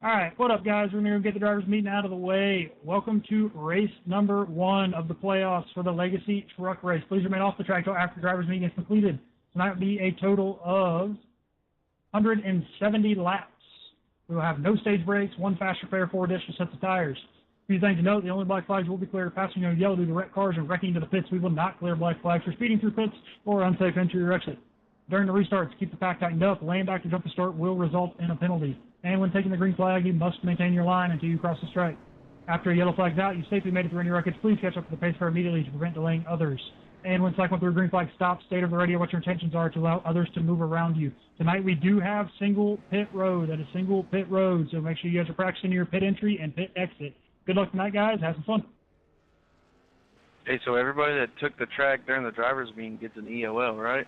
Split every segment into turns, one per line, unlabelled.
All right, what up, guys? We're going to get the drivers' meeting out of the way. Welcome to race number 1 of the playoffs for the Legacy Truck Race. Please remain off the track until after the drivers' meeting is completed. Tonight will be a total of 170 laps. We will have no stage breaks, 1 faster fair, 4 additional sets of tires. A few things to note: the only black flags will be cleared passing on yellow due to wrecked cars and wrecking to the pits. We will not clear black flags for speeding through pits or unsafe entry or exit. During the restarts, keep the pack tightened up. Laying back to jump the start will result in a penalty. And when taking the green flag, you must maintain your line until you cross the stripe. After a yellow flag's out, you safely made it through any wreckage. Please catch up to the pace car immediately to prevent delaying others. And when cycling through a green flag, stop, state over the radio what your intentions are to allow others to move around you. Tonight we do have single pit road. That is single pit road, so make sure you guys are practicing your pit entry and pit exit. Good luck tonight, guys. Have some fun.
Hey, so everybody that took the track during the driver's meeting gets an EOL, right?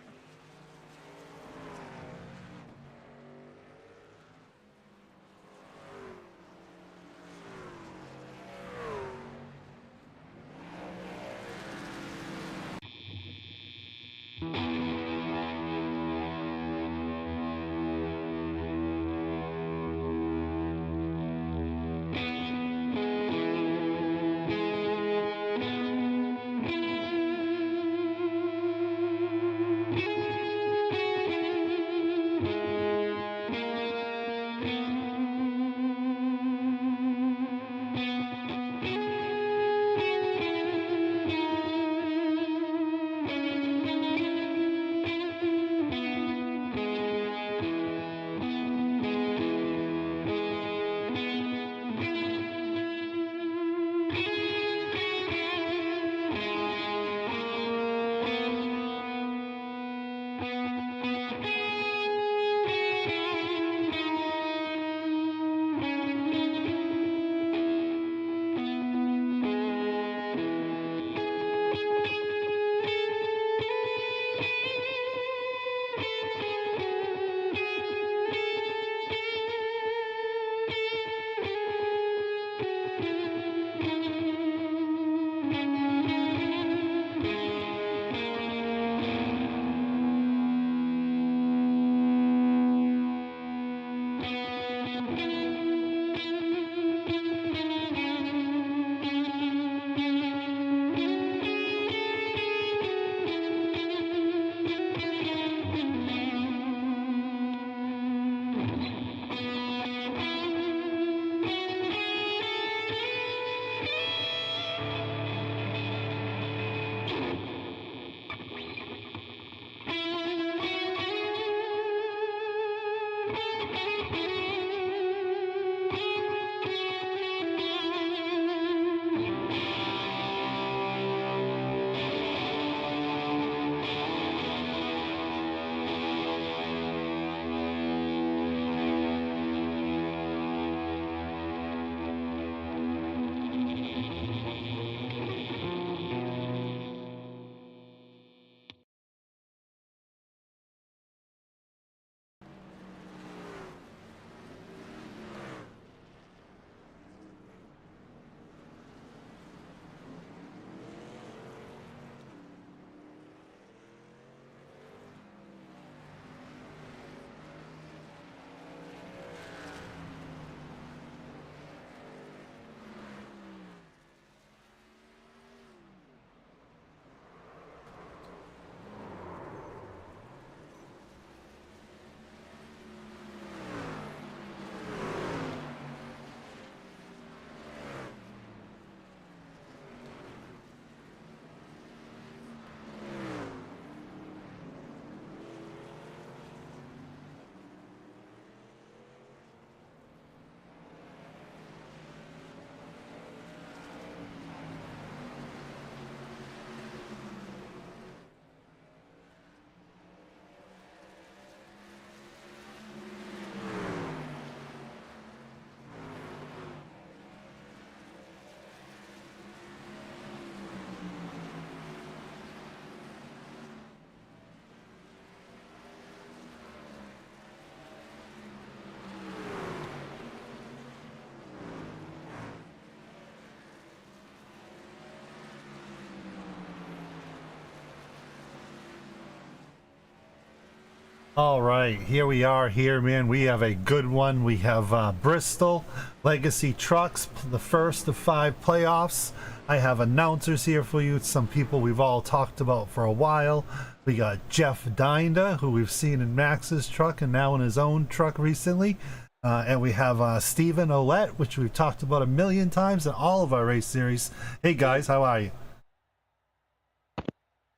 All right, here we are here, man. We have a good one. We have Bristol Legacy Trucks, the first of 5 playoffs. I have announcers here for you. Some people we've all talked about for a while. We got Jeff Dinda, who we've seen in Max's truck and now in his own truck recently. And we have Stephen Olette, which we've talked about a million times in all of our race series. Hey guys, how are you?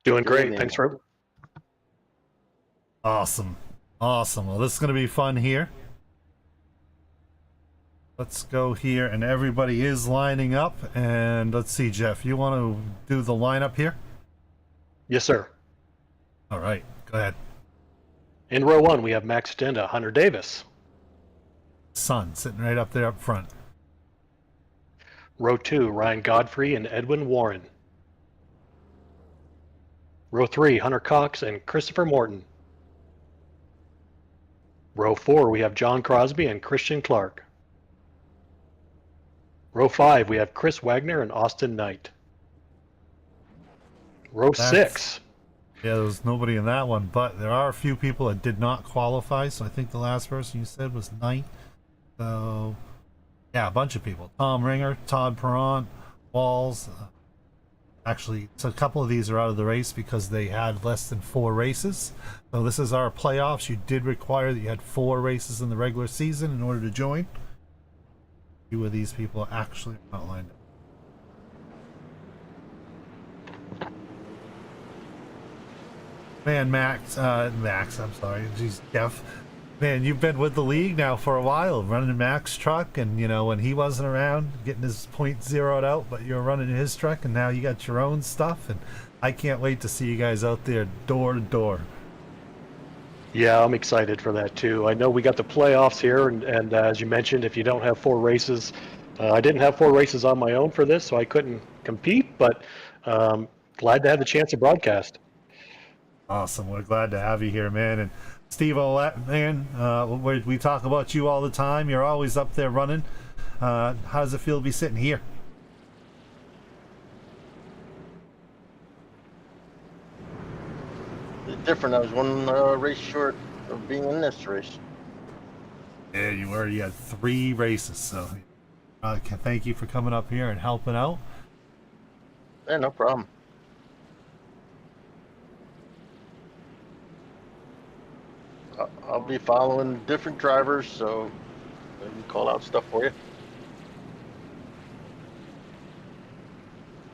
Doing great. Thanks for.
Awesome. Awesome. Well, this is going to be fun here. Let's go here, and everybody is lining up. And let's see, Jeff, you want to do the lineup here?
Yes, sir.
All right, go ahead.
In row 1, we have Max Denda, Hunter Davis.
Son, sitting right up there up front.
Row 2, Ryan Godfrey and Edwin Warren. Row 3, Hunter Cox and Christopher Morton. Row 4, we have John Crosby and Christian Clark. Row 5, we have Chris Wagner and Austin Knight. Row 6.
Yeah, there was nobody in that one, but there are a few people that did not qualify, so I think the last person you said was Knight. So, yeah, a bunch of people. Tom Ringer, Todd Perront, Walls. Actually, so a couple of these are out of the race because they had less than 4 races. So this is our playoffs. You did require that you had 4 races in the regular season in order to join. A few of these people actually are not lined up. Man, Max, I'm sorry, geez, Jeff. Man, you've been with the league now for a while, running Mac's truck, and you know when he wasn't around, getting his point zeroed out, but you're running his truck, and now you got your own stuff, and I can't wait to see you guys out there door to door.
Yeah, I'm excited for that too. I know we got the playoffs here, and as you mentioned, if you don't have 4 races, I didn't have 4 races on my own for this, so I couldn't compete, but glad to have the chance to broadcast.
Awesome. We're glad to have you here, man. And Steve Olette, man, we talk about you all the time. You're always up there running. How does it feel to be sitting here?
It's different. I was one race short of being in this race.
Yeah, you were. You had 3 races, so thank you for coming up here and helping out.
Yeah, no problem. I'll be following different drivers, so I can call out stuff for you.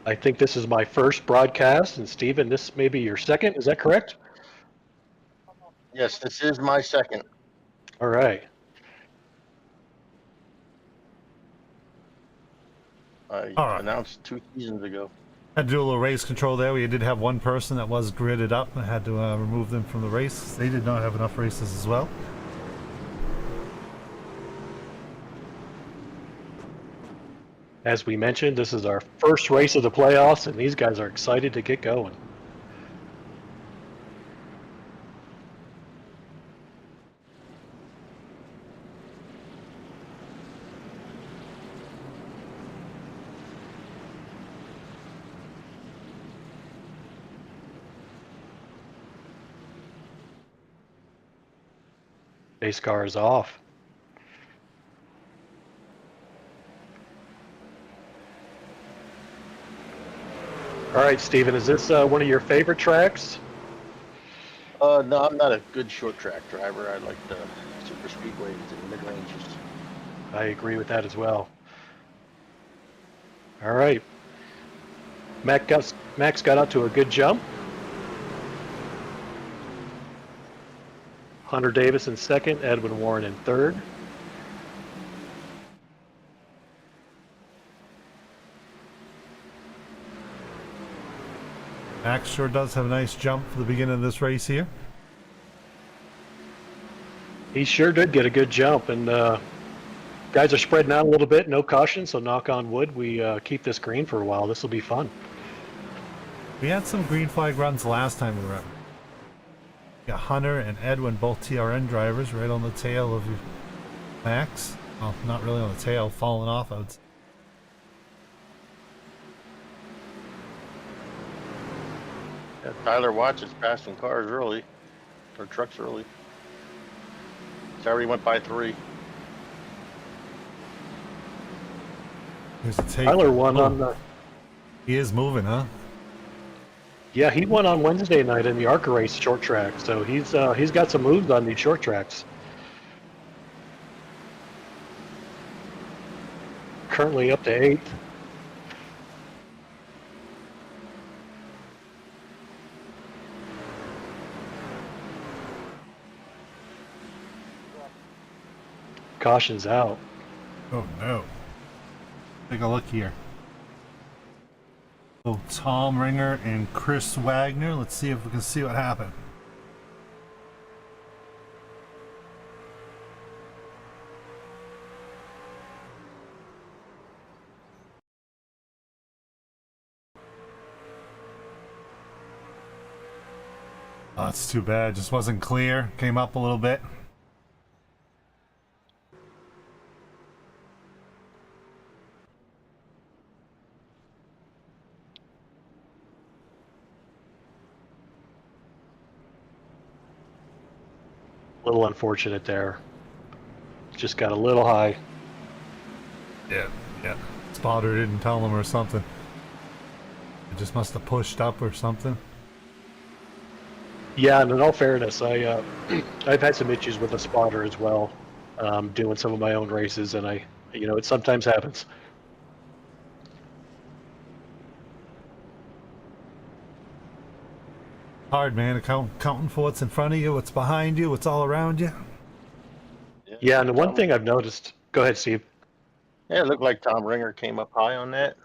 I think this is my first broadcast, and Steven, this may be your second. Is that correct?
Yes, this is my second.
All right.
I announced 2 seasons ago.
Had to do a little race control there. We did have one person that was gridded up and had to remove them from the race. They did not have enough races as well.
As we mentioned, this is our first race of the playoffs, and these guys are excited to get going. Base car is off. All right, Steven, is this one of your favorite tracks?
No, I'm not a good short track driver. I like the super speedways and mid ranges.
I agree with that as well. All right. Max got out to a good jump. Hunter Davis in second, Edwin Warren in third.
Max sure does have a nice jump for the beginning of this race here.
He sure did get a good jump, and guys are spreading out a little bit, no caution, so knock on wood, we keep this green for a while. This will be fun.
We had some green flag runs last time we were up. Got Hunter and Edwin, both TRN drivers, right on the tail of Max. Well, not really on the tail, falling off, I would say.
Yeah, Tyler Watts is passing cars early, or trucks early. I already went by 3.
There's a take.
Tyler won
Oh,
on the.
he is moving, huh?
Yeah, he won on Wednesday night in the ARCA race short track, so he's got some moves on these short tracks. Currently up to 8th. Caution's out.
Oh no. Take a look here. Oh, Tom Ringer and Chris Wagner. Let's see if we can see what happened. Oh, that's too bad. Just wasn't clear. Came up a little bit.
A little unfortunate there. Just got a little high.
Yeah. Spotter didn't tell him or something. It just must have pushed up or something.
Yeah, and in all fairness, I've had some issues with the spotter as well, doing some of my own races, and it sometimes happens.
Hard, man. Counting for what's in front of you, what's behind you, what's all around you.
Yeah, and the one thing I've noticed. Go ahead, Steve.
Yeah, it looked like Tom Ringer came up high on that.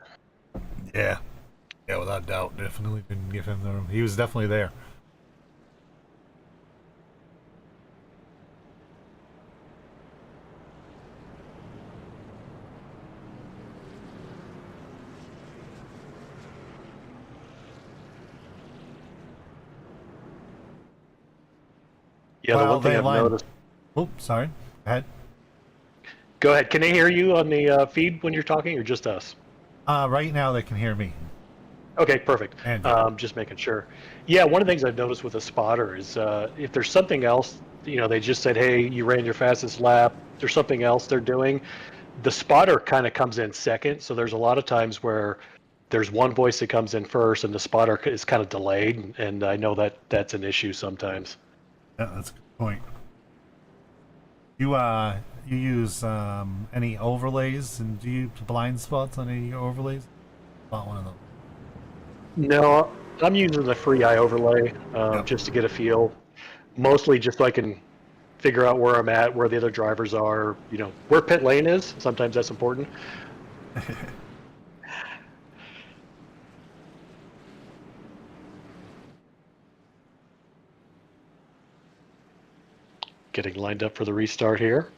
Yeah, without doubt. Definitely didn't give him the room. He was definitely there.
Yeah, the
Well,
one thing
they
I've
lined-
noticed.
Oh, sorry. Go ahead.
Go ahead. Can they hear you on the feed when you're talking, or just us?
Right now they can hear me.
Okay, perfect.
And
Just making sure. Yeah, one of the things I've noticed with a spotter is if there's something else, they just said, hey, you ran your fastest lap. There's something else they're doing. The spotter kind of comes in second. So there's a lot of times where there's one voice that comes in first and the spotter is kind of delayed. And I know that that's an issue sometimes.
yeah, that's a good point. You use any overlays, and do you blind spots on any of your overlays? Not one of them.
No, I'm using the free eye overlay
Yep.
just to get a feel. Mostly just so I can figure out where I'm at, where the other drivers are, where pit lane is. Sometimes that's important. Getting lined up for the restart here.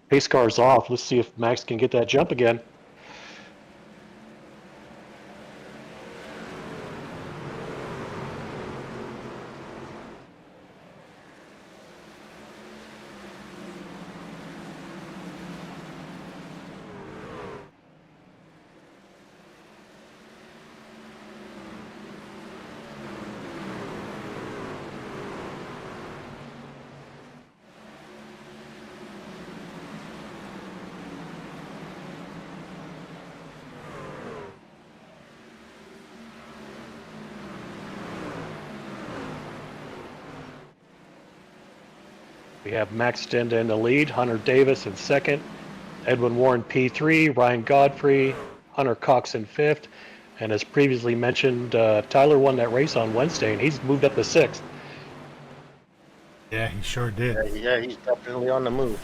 Pace car's off. Let's see if Max can get that jump again. We have Max Stenda in the lead, Hunter Davis in second, Edwin Warren P3, Ryan Godfrey, Hunter Cox in fifth, and as previously mentioned, Tyler won that race on Wednesday, and he's moved up to sixth.
Yeah, he sure did.
Yeah, he's definitely on the move.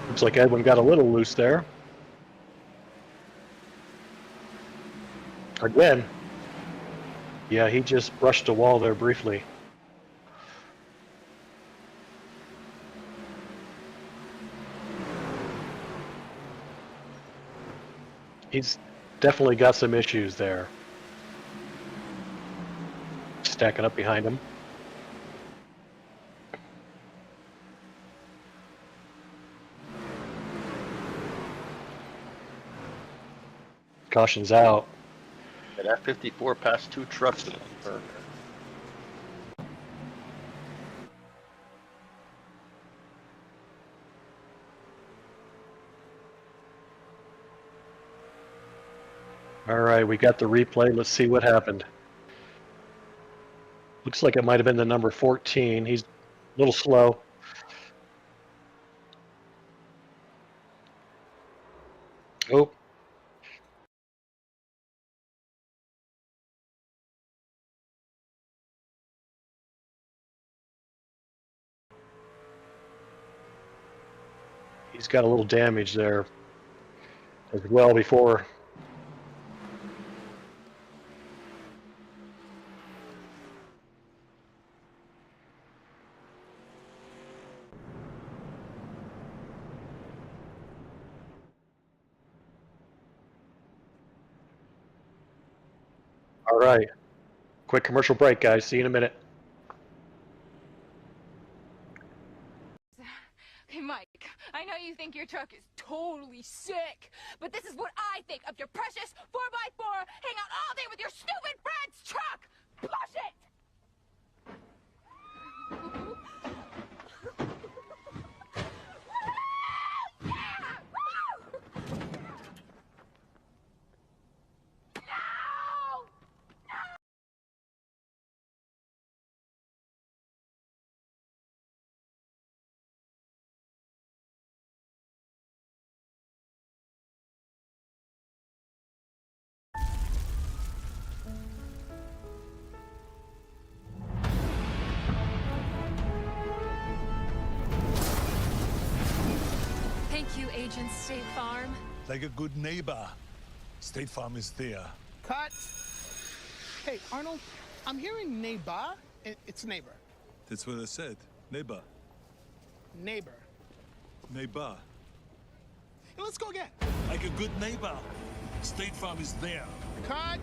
Looks like Edwin got a little loose there. Again. Yeah, he just brushed a wall there briefly. He's definitely got some issues there. Stacking up behind him. Caution's out.
Yeah, that 54 passed 2 trucks.
All right, we got the replay. Let's see what happened. Looks like it might have been the number 14. He's a little slow. Oh. He's got a little damage there as well before. All right. Quick commercial break, guys. See you in a minute.
Hey, Mike, I know you think your truck is totally sick, but this is what I think of your precious 4x4 hang out all day with your stupid friend's truck! Push it!
Thank you, Agent State Farm.
Like a good neighbor, State Farm is there.
Cut. Hey, Arnold, I'm hearing neighbor. It's neighbor.
That's what I said. Neighbor.
Neighbor.
Neighbor.
Hey, let's go again.
Like a good neighbor, State Farm is there.
Cut.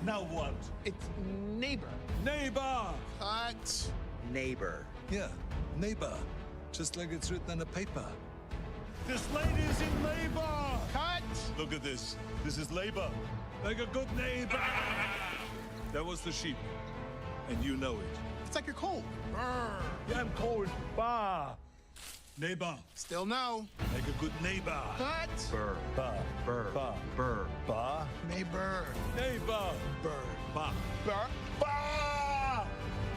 Now what?
It's neighbor.
Neighbor!
Cut.
Neighbor.
Yeah, neighbor. Just like it's written on the paper. This lady is in labor!
Cut.
Look at this. This is labor. Like a good neighbor. That was the sheep. And you know it.
It's like you're cold. Brr.
Yeah, I'm cold. Bah. Neighbor.
Still no.
Like a good neighbor.
Cut.
Burr.
Bah.
Burr.
Bah.
Burr.
Bah.
Neighbor.
Neighbor.
Burr.
Bah.
Burr.
Bah!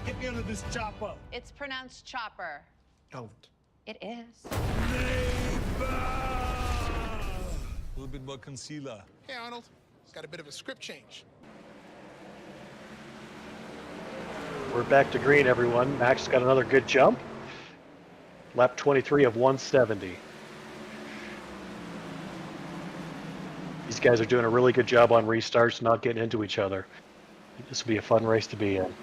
Get me under this chopper.
It's pronounced chopper.
Don't.
It is.
Neighbor! A little bit more concealer.
Hey, Arnold. It's got a bit of a script change.
We're back to green, everyone. Max got another good jump. Lap 23 of 170. These guys are doing a really good job on restarts, not getting into each other. This will be a fun race to be in.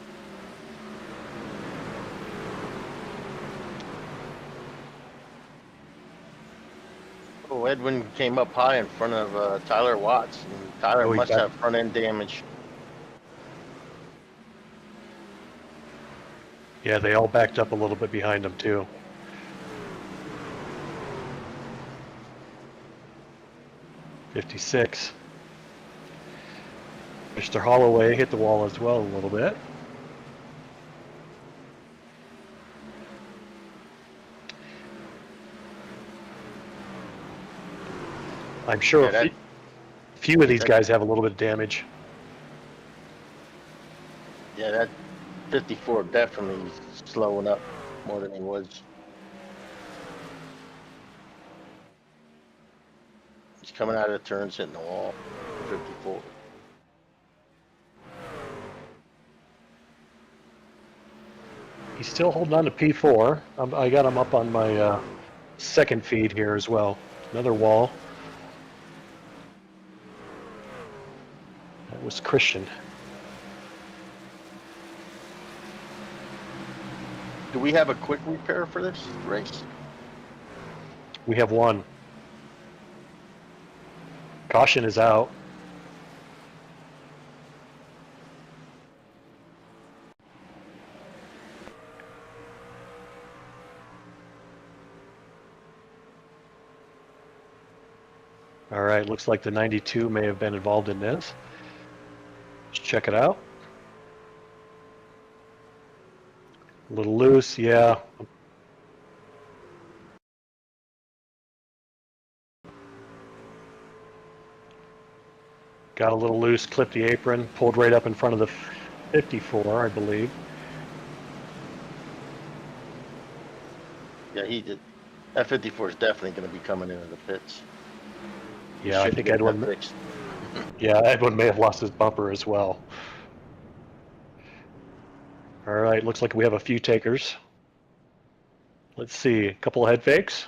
Oh, Edwin came up high in front of Tyler Watts, and Tyler
Oh, he
must
got-
have front end damage.
Yeah, they all backed up a little bit behind him, too. '56. Mr. Holloway hit the wall as well a little bit. I'm sure
Yeah, that-
a few of these guys have a little bit of damage.
Yeah, that 54 definitely slowing up more than he was. He's coming out of the turns, hitting the wall. 54.
He's still holding on to P4. I got him up on my second feed here as well. Another wall. That was Christian.
Do we have a quick repair for this race?
We have one. Caution is out. All right, looks like the 92 may have been involved in this. Let's check it out. A little loose, yeah. Got a little loose, clipped the apron, pulled right up in front of the 54, I believe.
Yeah, he did. That 54 is definitely going to be coming into the pits. He
Yeah, I
should
think
get that
Edwin.
fixed.
Yeah, Edwin may have lost his bumper as well. All right, looks like we have a few takers. Let's see, a couple of head fakes.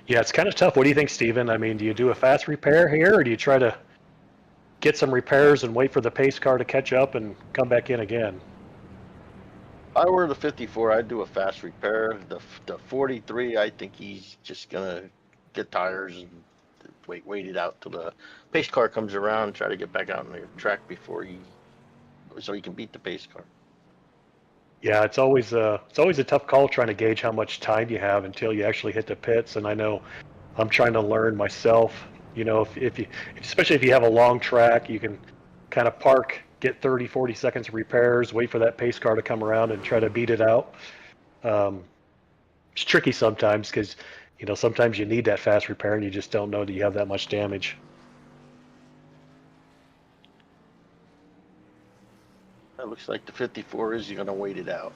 Yeah, it's kind of tough. What do you think, Steven? I mean, do you do a fast repair here, or do you try to get some repairs and wait for the pace car to catch up and come back in again?
If I were the 54, I'd do a fast repair. The 43, I think he's just going to get tires and wait it out till the pace car comes around, try to get back out on the track before so he can beat the pace car.
Yeah, it's always a tough call trying to gauge how much time you have until you actually hit the pits. And I know I'm trying to learn myself. You know, if you, especially if you have a long track, you can kind of park, get 30, 40 seconds of repairs, wait for that pace car to come around and try to beat it out. It's tricky sometimes because, you know, sometimes you need that fast repair and you just don't know that you have that much damage.
It looks like the 54 is going to wait it out.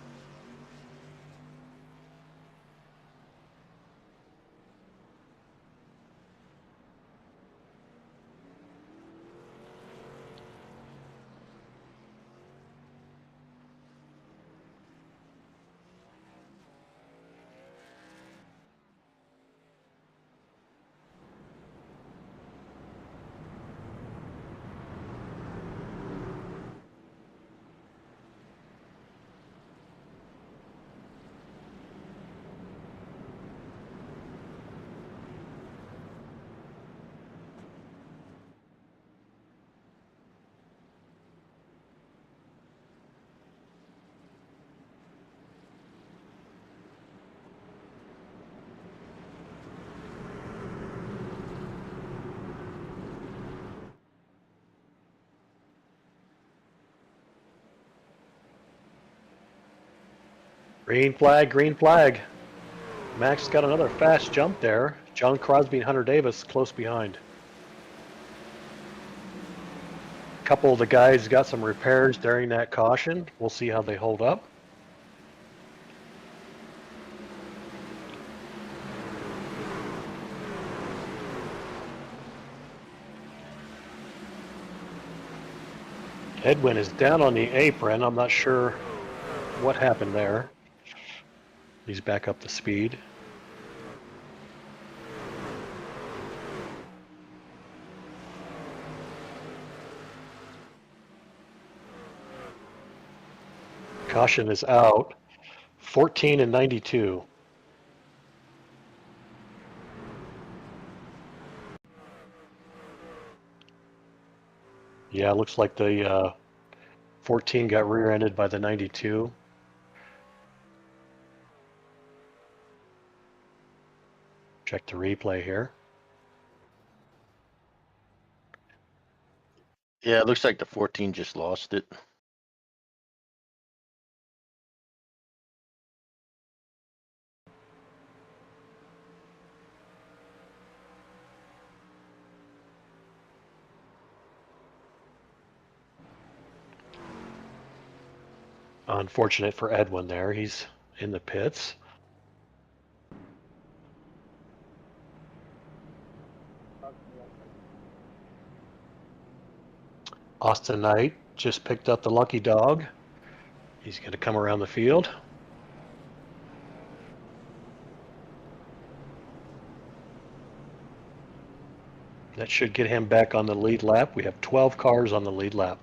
Green flag, green flag. Max got another fast jump there. John Crosby and Hunter Davis close behind. A couple of the guys got some repairs during that caution. We'll see how they hold up. Edwin is down on the apron. I'm not sure what happened there. He's back up to speed. Caution is out. 14 and 92. Yeah, looks like the 14 got rear-ended by the 92. Check the replay here.
Yeah, it looks like the 14 just lost it.
Unfortunate for Edwin there. He's in the pits. Austin Knight just picked up the lucky dog. He's going to come around the field. That should get him back on the lead lap. We have 12 cars on the lead lap.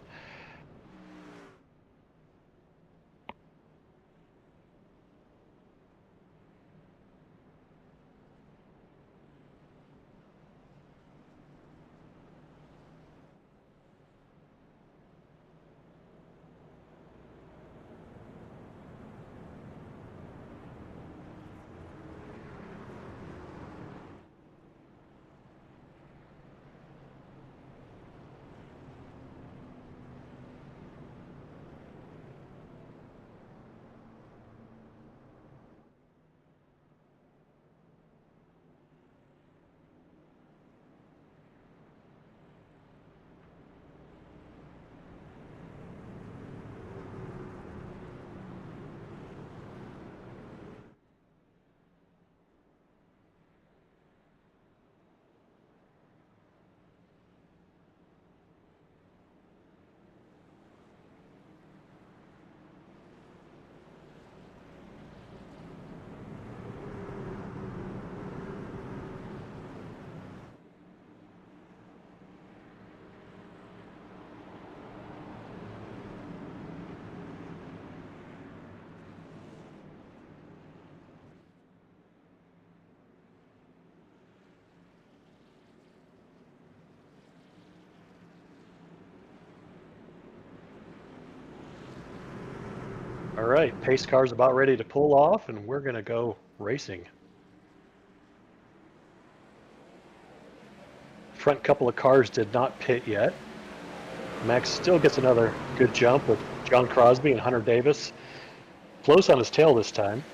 right, pace car's about ready to pull off, and we're going to go racing. Front couple of cars did not pit yet. Max still gets another good jump with John Crosby and Hunter Davis. Close on his tail this time.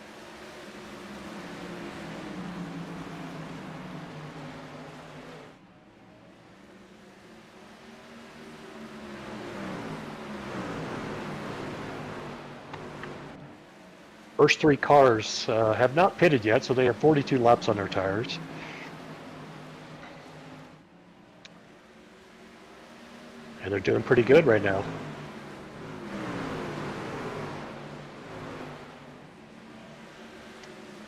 First three cars have not pitted yet, so they have 42 laps on their tires. And they're doing pretty good right now.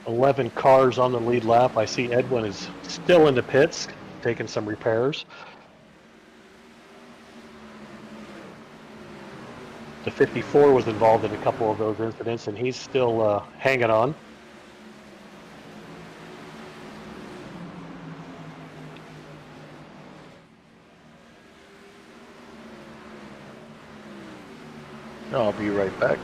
"11 cars on the lead lap. I see Edwin is still in the pits, taking some repairs. The 54 was involved in a couple of those incidents, and he's still hanging on.
I'll be right back.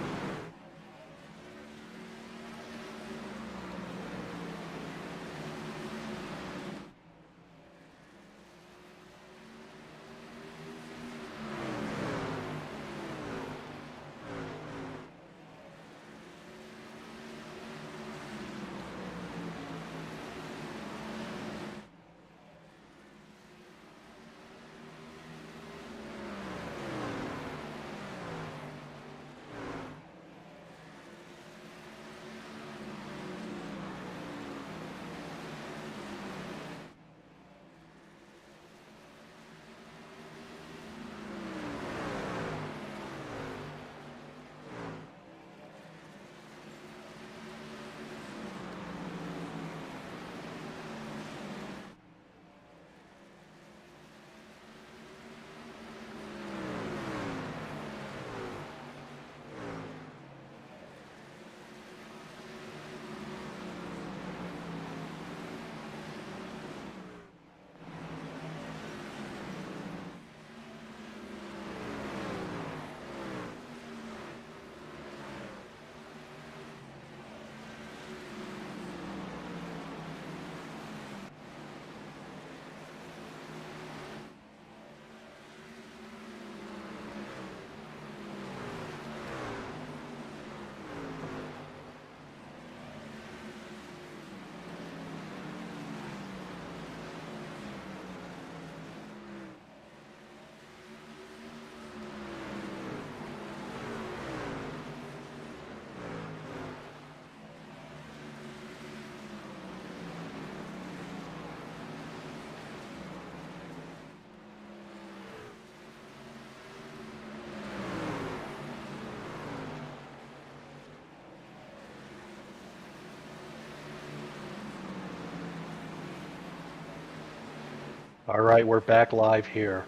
All right, we're back live here.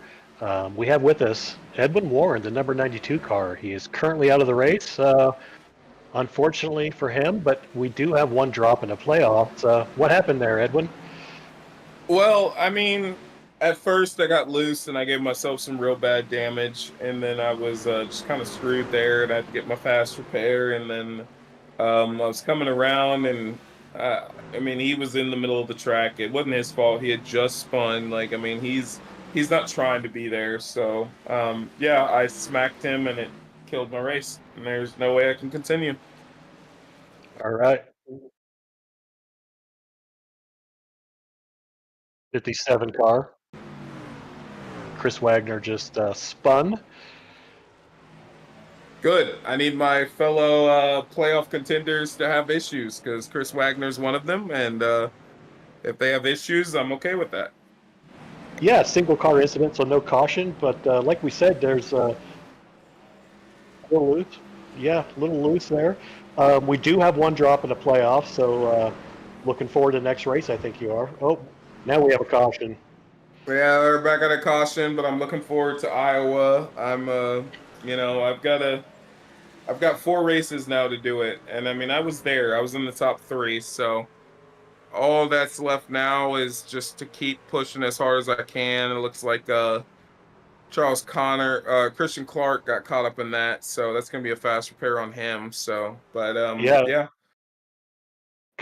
We have with us Edwin Warren, the number 92 car. He is currently out of the race, unfortunately for him, but we do have one drop in the playoffs. What happened there, Edwin?
Well, I mean, at first I got loose and I gave myself some real bad damage, and then I was just kind of screwed there, and I had to get my fast repair, and then I was coming around, and I mean, he was in the middle of the track. It wasn't his fault. He had just spun. Like, I mean, he's not trying to be there. So yeah, I smacked him, and it killed my race. And there's no way I can continue.
All right. 57 car. Chris Wagner just spun.
Good. I need my fellow playoff contenders to have issues because Chris Wagner's one of them, and if they have issues, I'm okay with that.
Yeah, single car incident, so no caution. But like we said, there's a little loose. Yeah, a little loose there. We do have one drop in the playoffs, so looking forward to the next race. I think you are. Oh, now we have a caution.
Yeah, we're back at a caution, but I'm looking forward to Iowa. I'm, you know, I've got 4 races now to do it, and I mean, I was there. I was in the top 3, so all that's left now is just to keep pushing as hard as I can. It looks like Charles Connor, Christian Clark got caught up in that, so that's gonna be a fast repair on him. So, but
Yeah,
yeah.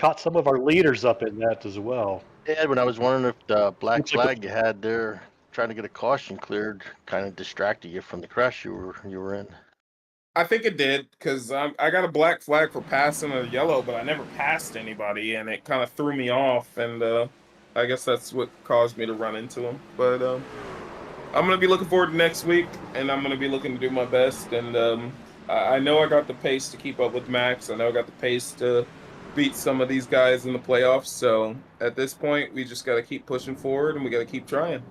caught some of our leaders up in that as well.
Yeah, when I was wondering if the black
Looks like
flag you had there trying to get a caution cleared kind of distracted you from the crash you were in.
I think it did because I got a black flag for passing a yellow, but I never passed anybody, and it kind of threw me off. And I guess that's what caused me to run into him. But I'm gonna be looking forward to next week, and I'm gonna be looking to do my best. And I know I got the pace to keep up with Max. I know I got the pace to beat some of these guys in the playoffs. So at this point, we just got to keep pushing forward, and we got to keep trying.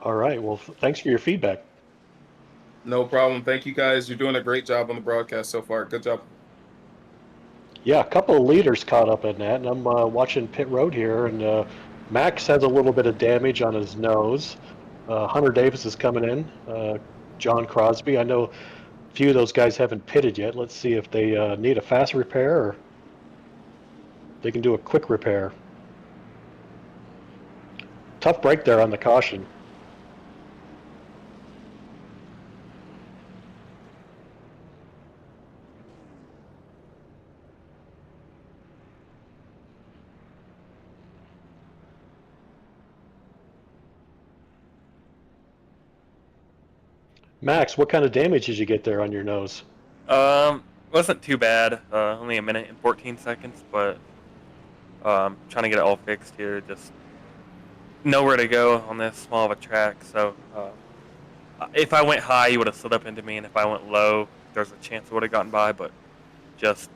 All right. Well, thanks for your feedback.
No problem. Thank you guys. You're doing a great job on the broadcast so far. Good job.
Yeah, a couple of leaders caught up in that, and I'm watching pit road here, and Max has a little bit of damage on his nose. Hunter Davis is coming in. John Crosby. I know a few of those guys haven't pitted yet. Let's see if they need a fast repair or they can do a quick repair. Tough break there on the caution. Max, what kind of damage did you get there on your nose?
Wasn't too bad. Only a minute and 14 seconds, but trying to get it all fixed here. Just nowhere to go on this small of a track. So if I went high, he would have slid up into me, and if I went low, there's a chance I would have gotten by, but just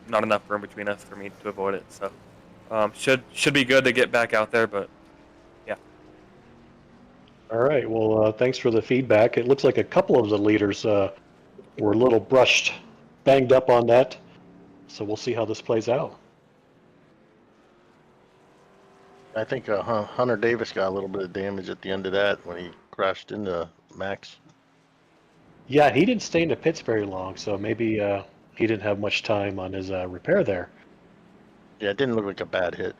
not enough room between us for me to avoid it. So should be good to get back out there, but yeah.
All right. Well, thanks for the feedback. It looks like a couple of the leaders were a little banged up on that. So we'll see how this plays out.
I think Hunter Davis got a little bit of damage at the end of that when he crashed into Max.
Yeah, he didn't stay in the pits very long, so maybe he didn't have much time on his repair there.
Yeah, it didn't look like a bad hit.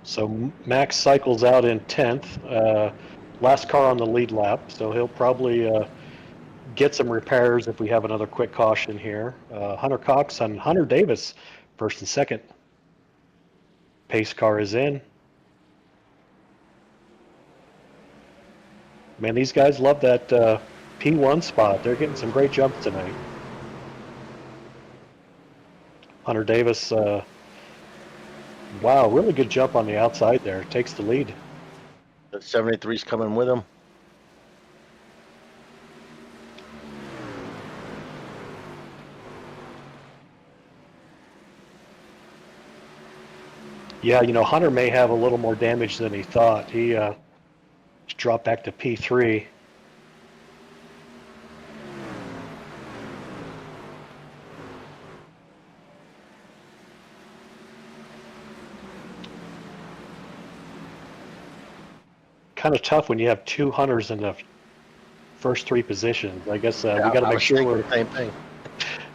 So Max cycles out in 10th. Last car on the lead lap, so he'll probably get some repairs if we have another quick caution here. Hunter Cox and Hunter Davis, first and second. Pace car is in. Man, these guys love that P1 spot. They're getting some great jumps tonight. Hunter Davis, wow, really good jump on the outside there. Takes the lead.
The 73's coming with him.
Yeah, you know, Hunter may have a little more damage than he thought. He dropped back to P3. Kind of tough when you have two Hunters in the first three positions. I guess we got to make sure we're
same thing.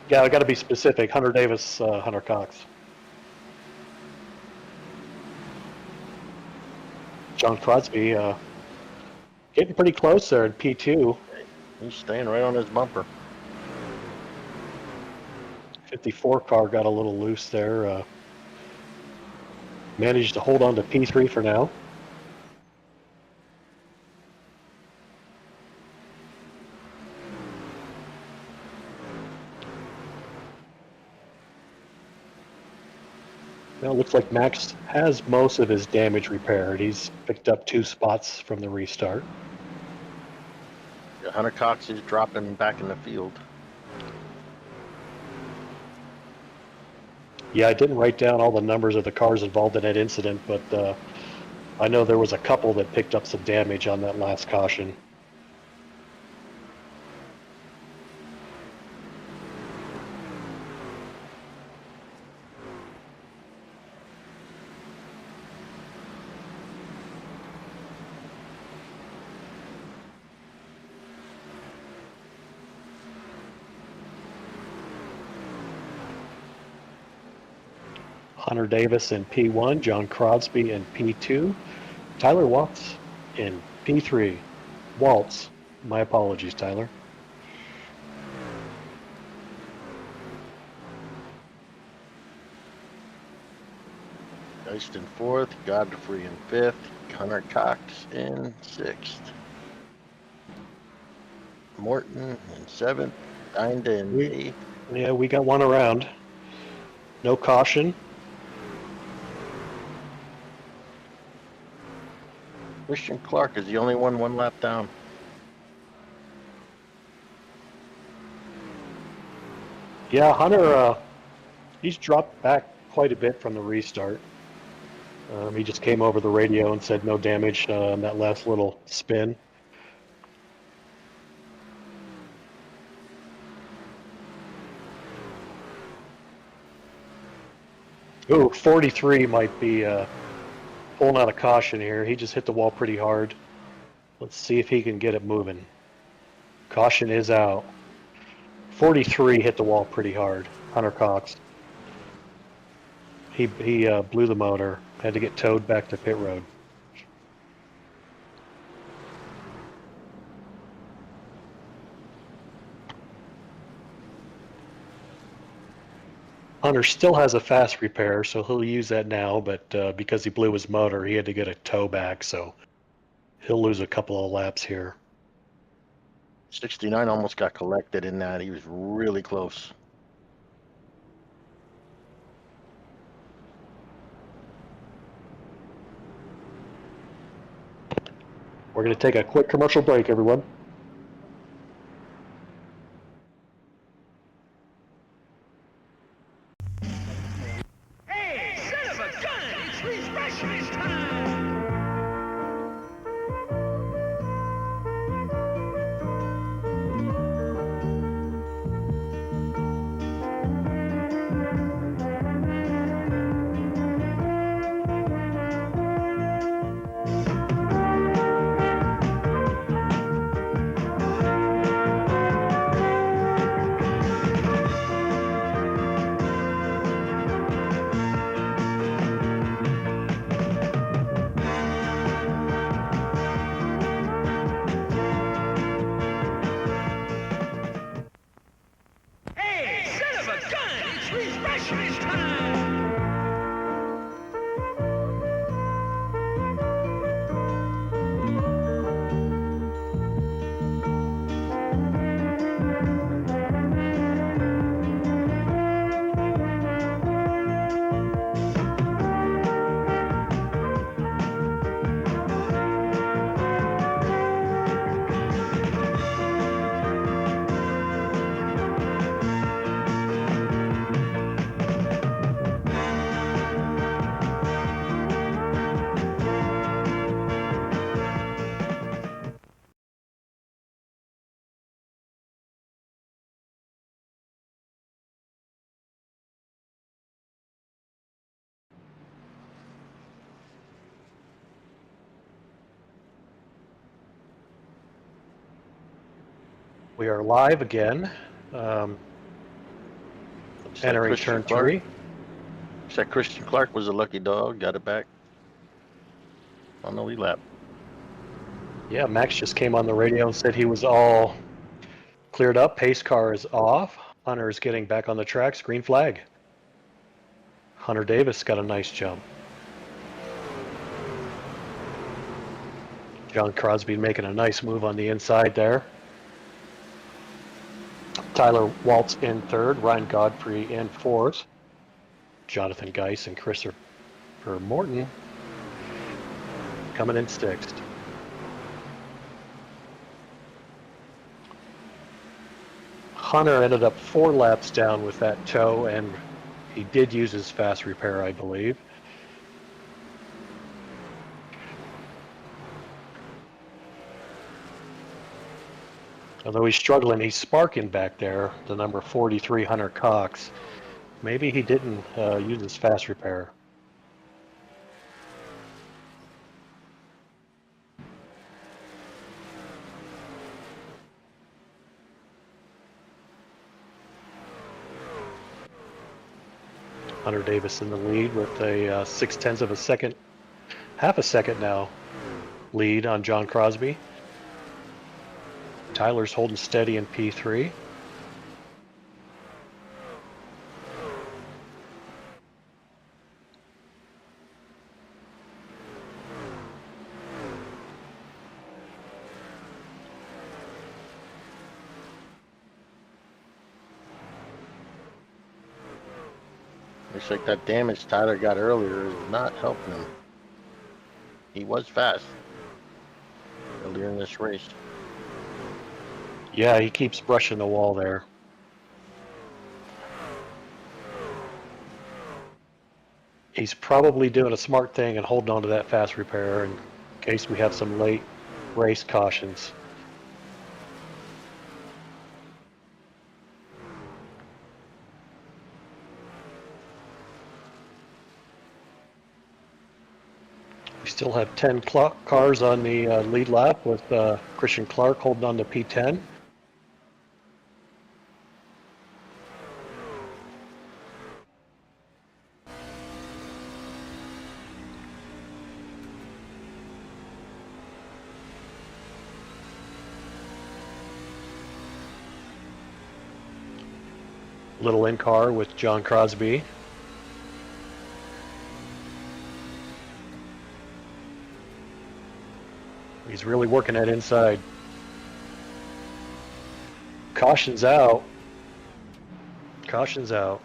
Yeah, I got to be specific. Hunter Davis, Hunter Cox. John Crosby getting pretty close there in P2.
He's staying right on his bumper.
54 car got a little loose there. Managed to hold on to P3 for now. Now it looks like Max has most of his damage repaired. He's picked up 2 spots from the restart.
Yeah, Hunter Cox is dropping back in the field.
Yeah, I didn't write down all the numbers of the cars involved in that incident, but I know there was a couple that picked up some damage on that last caution. Hunter Davis in P1, John Crosby in P2. Tyler Watts in P3. Waltz. My apologies, Tyler.
Geist in fourth, Godfrey in fifth, Hunter Cox in sixth, Morton in seventh, Dinda in eighth.
Yeah, we got one around. No caution.
Christian Clark is the only one lap down.
Yeah, Hunter, he's dropped back quite a bit from the restart. He just came over the radio and said no damage on that last little spin. Ooh, 43 might be pulling out a caution here. He just hit the wall pretty hard. Let's see if he can get it moving. Caution is out. 43 hit the wall pretty hard. Hunter Cox. He blew the motor. Had to get towed back to pit road. Hunter still has a fast repair, so he'll use that now, but because he blew his motor, he had to get a tow back, so he'll lose a couple of laps here.
69 almost got collected in that. He was really close.
We're going to take a quick commercial break, everyone.
Hey, son of a gun! It's refreshment time! Hey, son of a gun! It's refreshment time!
We are live again. Entering
Christian
turn
Clark.
3.
Looks like Christian Clark was a lucky dog. Got it back on the lead lap.
Yeah, Max just came on the radio and said he was all cleared up. Pace car is off. Hunter is getting back on the tracks. Green flag. Hunter Davis got a nice jump. John Crosby making a nice move on the inside there. Tyler Waltz in third. Ryan Godfrey in fourth. Jonathan Geis and Christopher Morton coming in sixth. Hunter ended up 4 laps down with that tow, and he did use his fast repair, I believe. Although he's struggling, he's sparking back there, the number 43, Hunter Cox. Maybe he didn't use his fast repair. Hunter Davis in the lead with a 0.6 of a second half a second now lead on John Crosby. Tyler's holding steady in P3.
Looks like that damage Tyler got earlier is not helping him. He was fast earlier in this race.
Yeah, he keeps brushing the wall there. He's probably doing a smart thing and holding on to that fast repair in case we have some late race cautions. We still have 10 cars on the lead lap with Christian Clark holding on to P10. Little in car with John Crosby. He's really working that inside. Caution's out. Caution's out.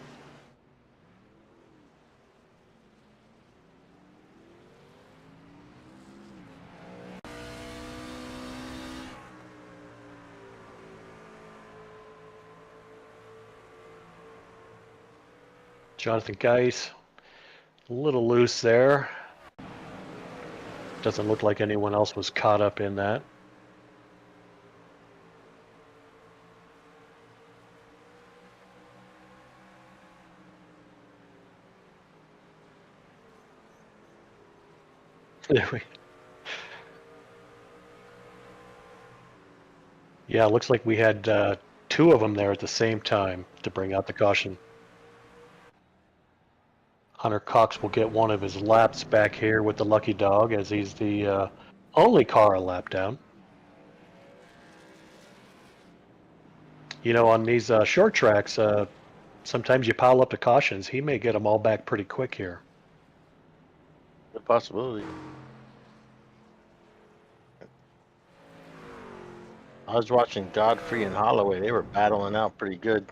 Jonathan Geis, a little loose there. Doesn't look like anyone else was caught up in that. Yeah, it looks like we had two of them there at the same time to bring out the caution. Hunter Cox will get one of his laps back here with the lucky dog as he's the only car a lap down. You know, on these short tracks, sometimes you pile up the cautions. He may get them all back pretty quick here.
A possibility. I was watching Godfrey and Holloway. They were battling out pretty good.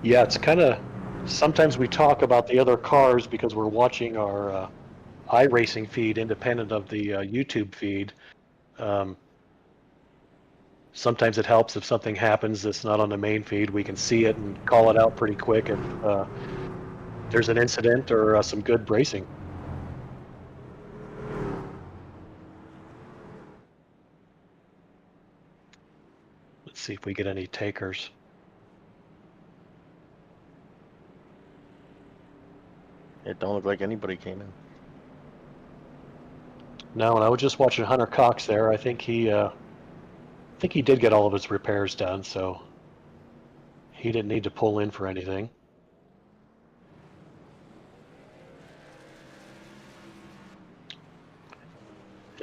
Yeah, it's kind of, sometimes we talk about the other cars because we're watching our iRacing feed independent of the YouTube feed. Sometimes it helps if something happens that's not on the main feed. We can see it and call it out pretty quick if there's an incident or some good racing. Let's see if we get any takers.
It don't look like anybody came in.
No, and I was just watching Hunter Cox there. I think he did get all of his repairs done, so he didn't need to pull in for anything.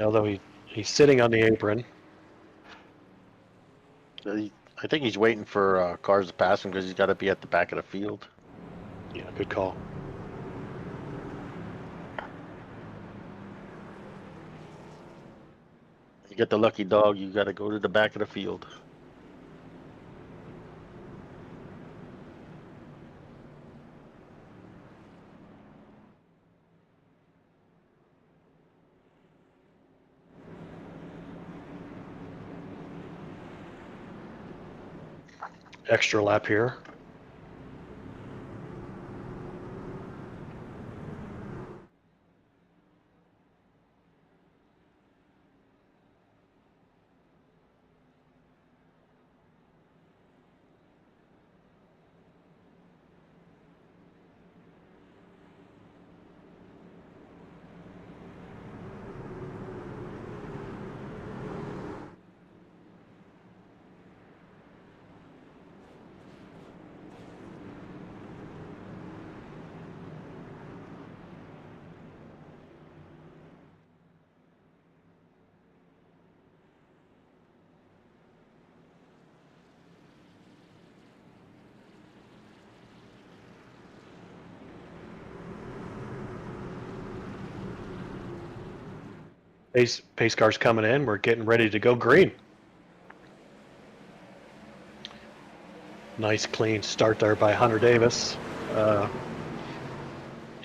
Although he's sitting on the apron.
I think he's waiting for cars to pass him because he's got to be at the back of the field.
Yeah, good call.
You get the lucky dog, you got to go to the back of the field.
Extra lap here. pace cars coming in. We're getting ready to go green. Nice clean start there by Hunter Davis.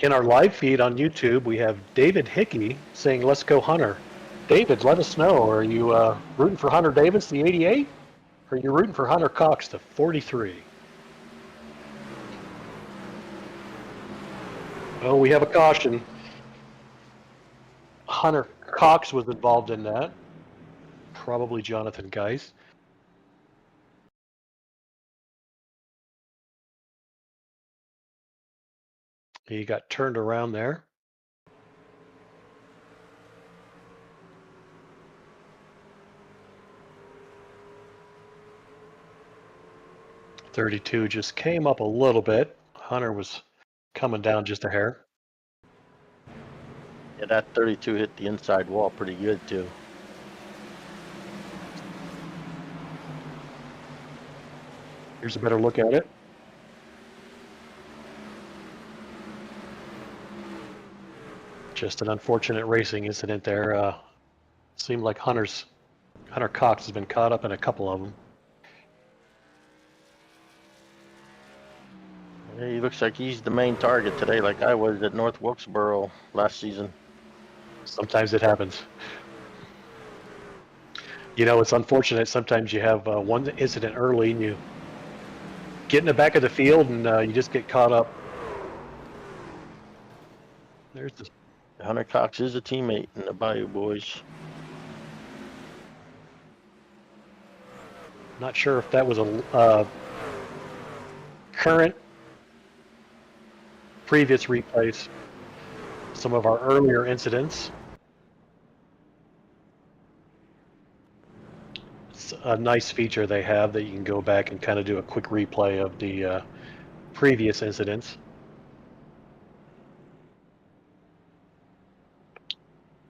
In our live feed on YouTube, we have David Hickey saying, "Let's go Hunter." David, let us know. Are you rooting for Hunter Davis, the 88? Or are you rooting for Hunter Cox, the 43? Oh, we have a caution. Hunter Cox was involved in that. Probably Jonathan Geis. He got turned around there. .32 just came up a little bit. Hunter was coming down just a hair.
Yeah, that 32 hit the inside wall pretty good too.
Here's a better look at it. Just an unfortunate racing incident there. Seemed like Hunter Cox has been caught up in a couple of them.
Yeah, he looks like he's the main target today, like I was at North Wilkesboro last season.
Sometimes it happens. You know, it's unfortunate. Sometimes you have one incident early and you get in the back of the field and you just get caught up. There's the
Hunter Cox is a teammate in the Bayou Boys.
Not sure if that was a current, previous replays. Some of our earlier incidents. It's a nice feature they have that you can go back and kind of do a quick replay of the previous incidents.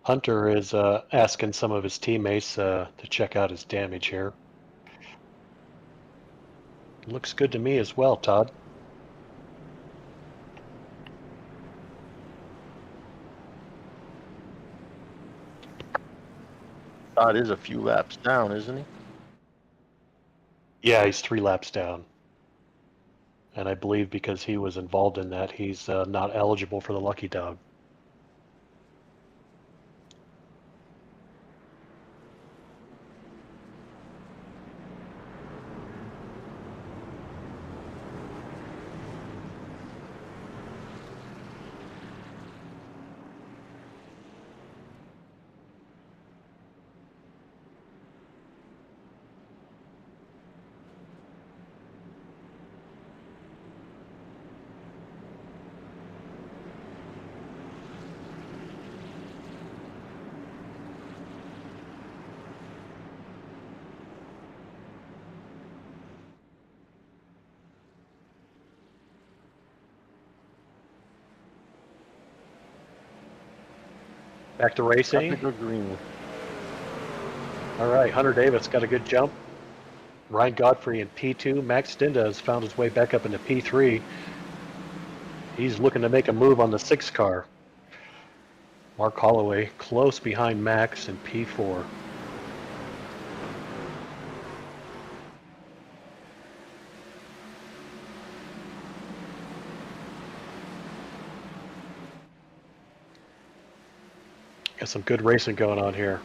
Hunter is asking some of his teammates to check out his damage here. Looks good to me as well, Todd.
Todd is a few laps down, isn't he?
Yeah, he's 3 laps down. And I believe because he was involved in that, he's not eligible for the Lucky Dog. Back to racing.
Green.
All right, Hunter Davis got a good jump. Ryan Godfrey in P2. Max Stinda has found his way back up into P3. He's looking to make a move on the 6 car. Mark Holloway close behind Max in P4. Got some good racing going on here.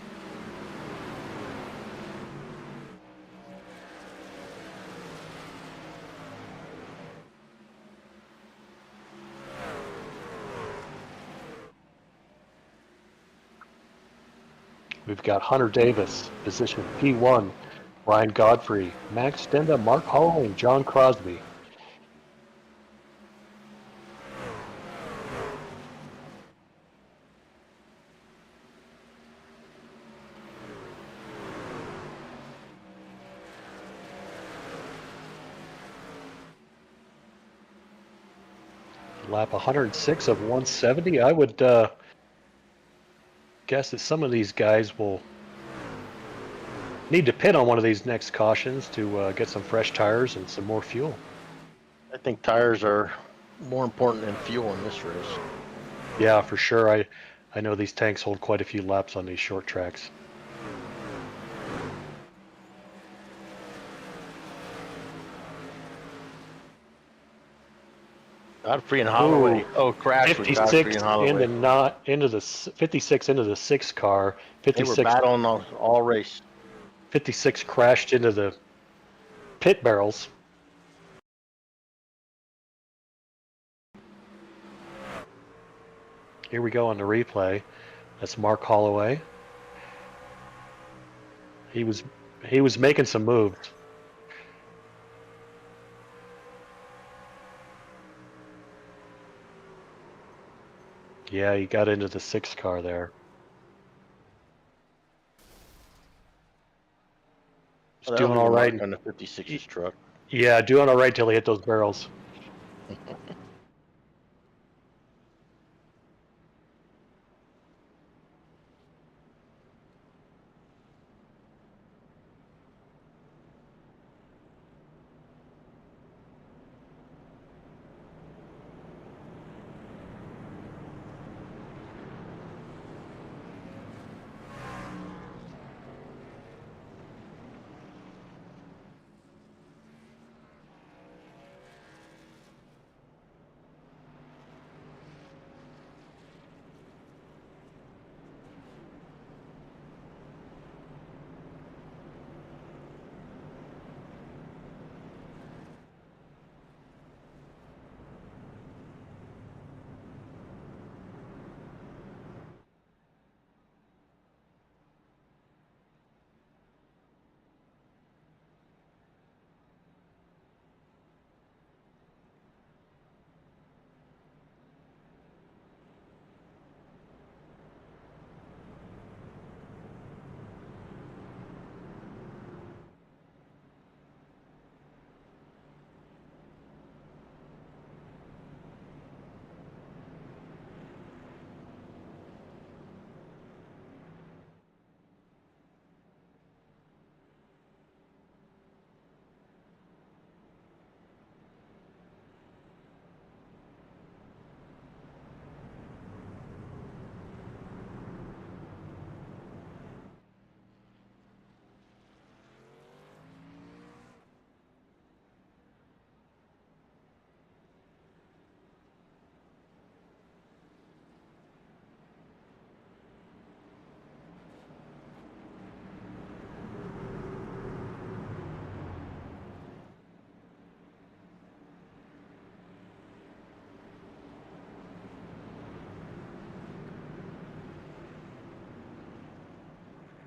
We've got Hunter Davis, position P1, Ryan Godfrey, Max Stenda, Mark Holloway, and John Crosby. Lap 106 of 170. I would guess that some of these guys will need to pit on one of these next cautions to get some fresh tires and some more fuel.
I think tires are more important than fuel in this race.
Yeah, for sure. I I know these tanks hold quite a few laps on these short tracks.
Godfrey and Holloway.
Ooh,
Crash with
56
Godfrey and Holloway.
into the 56 into the 6 car.
They were
56
battling all race.
56 crashed into the pit barrels. Here we go on the replay. That's Mark Holloway. He was making some moves. Yeah, he got into the 6 car there. He's doing all right
on the 56's truck.
Yeah, doing all right till he hit those barrels.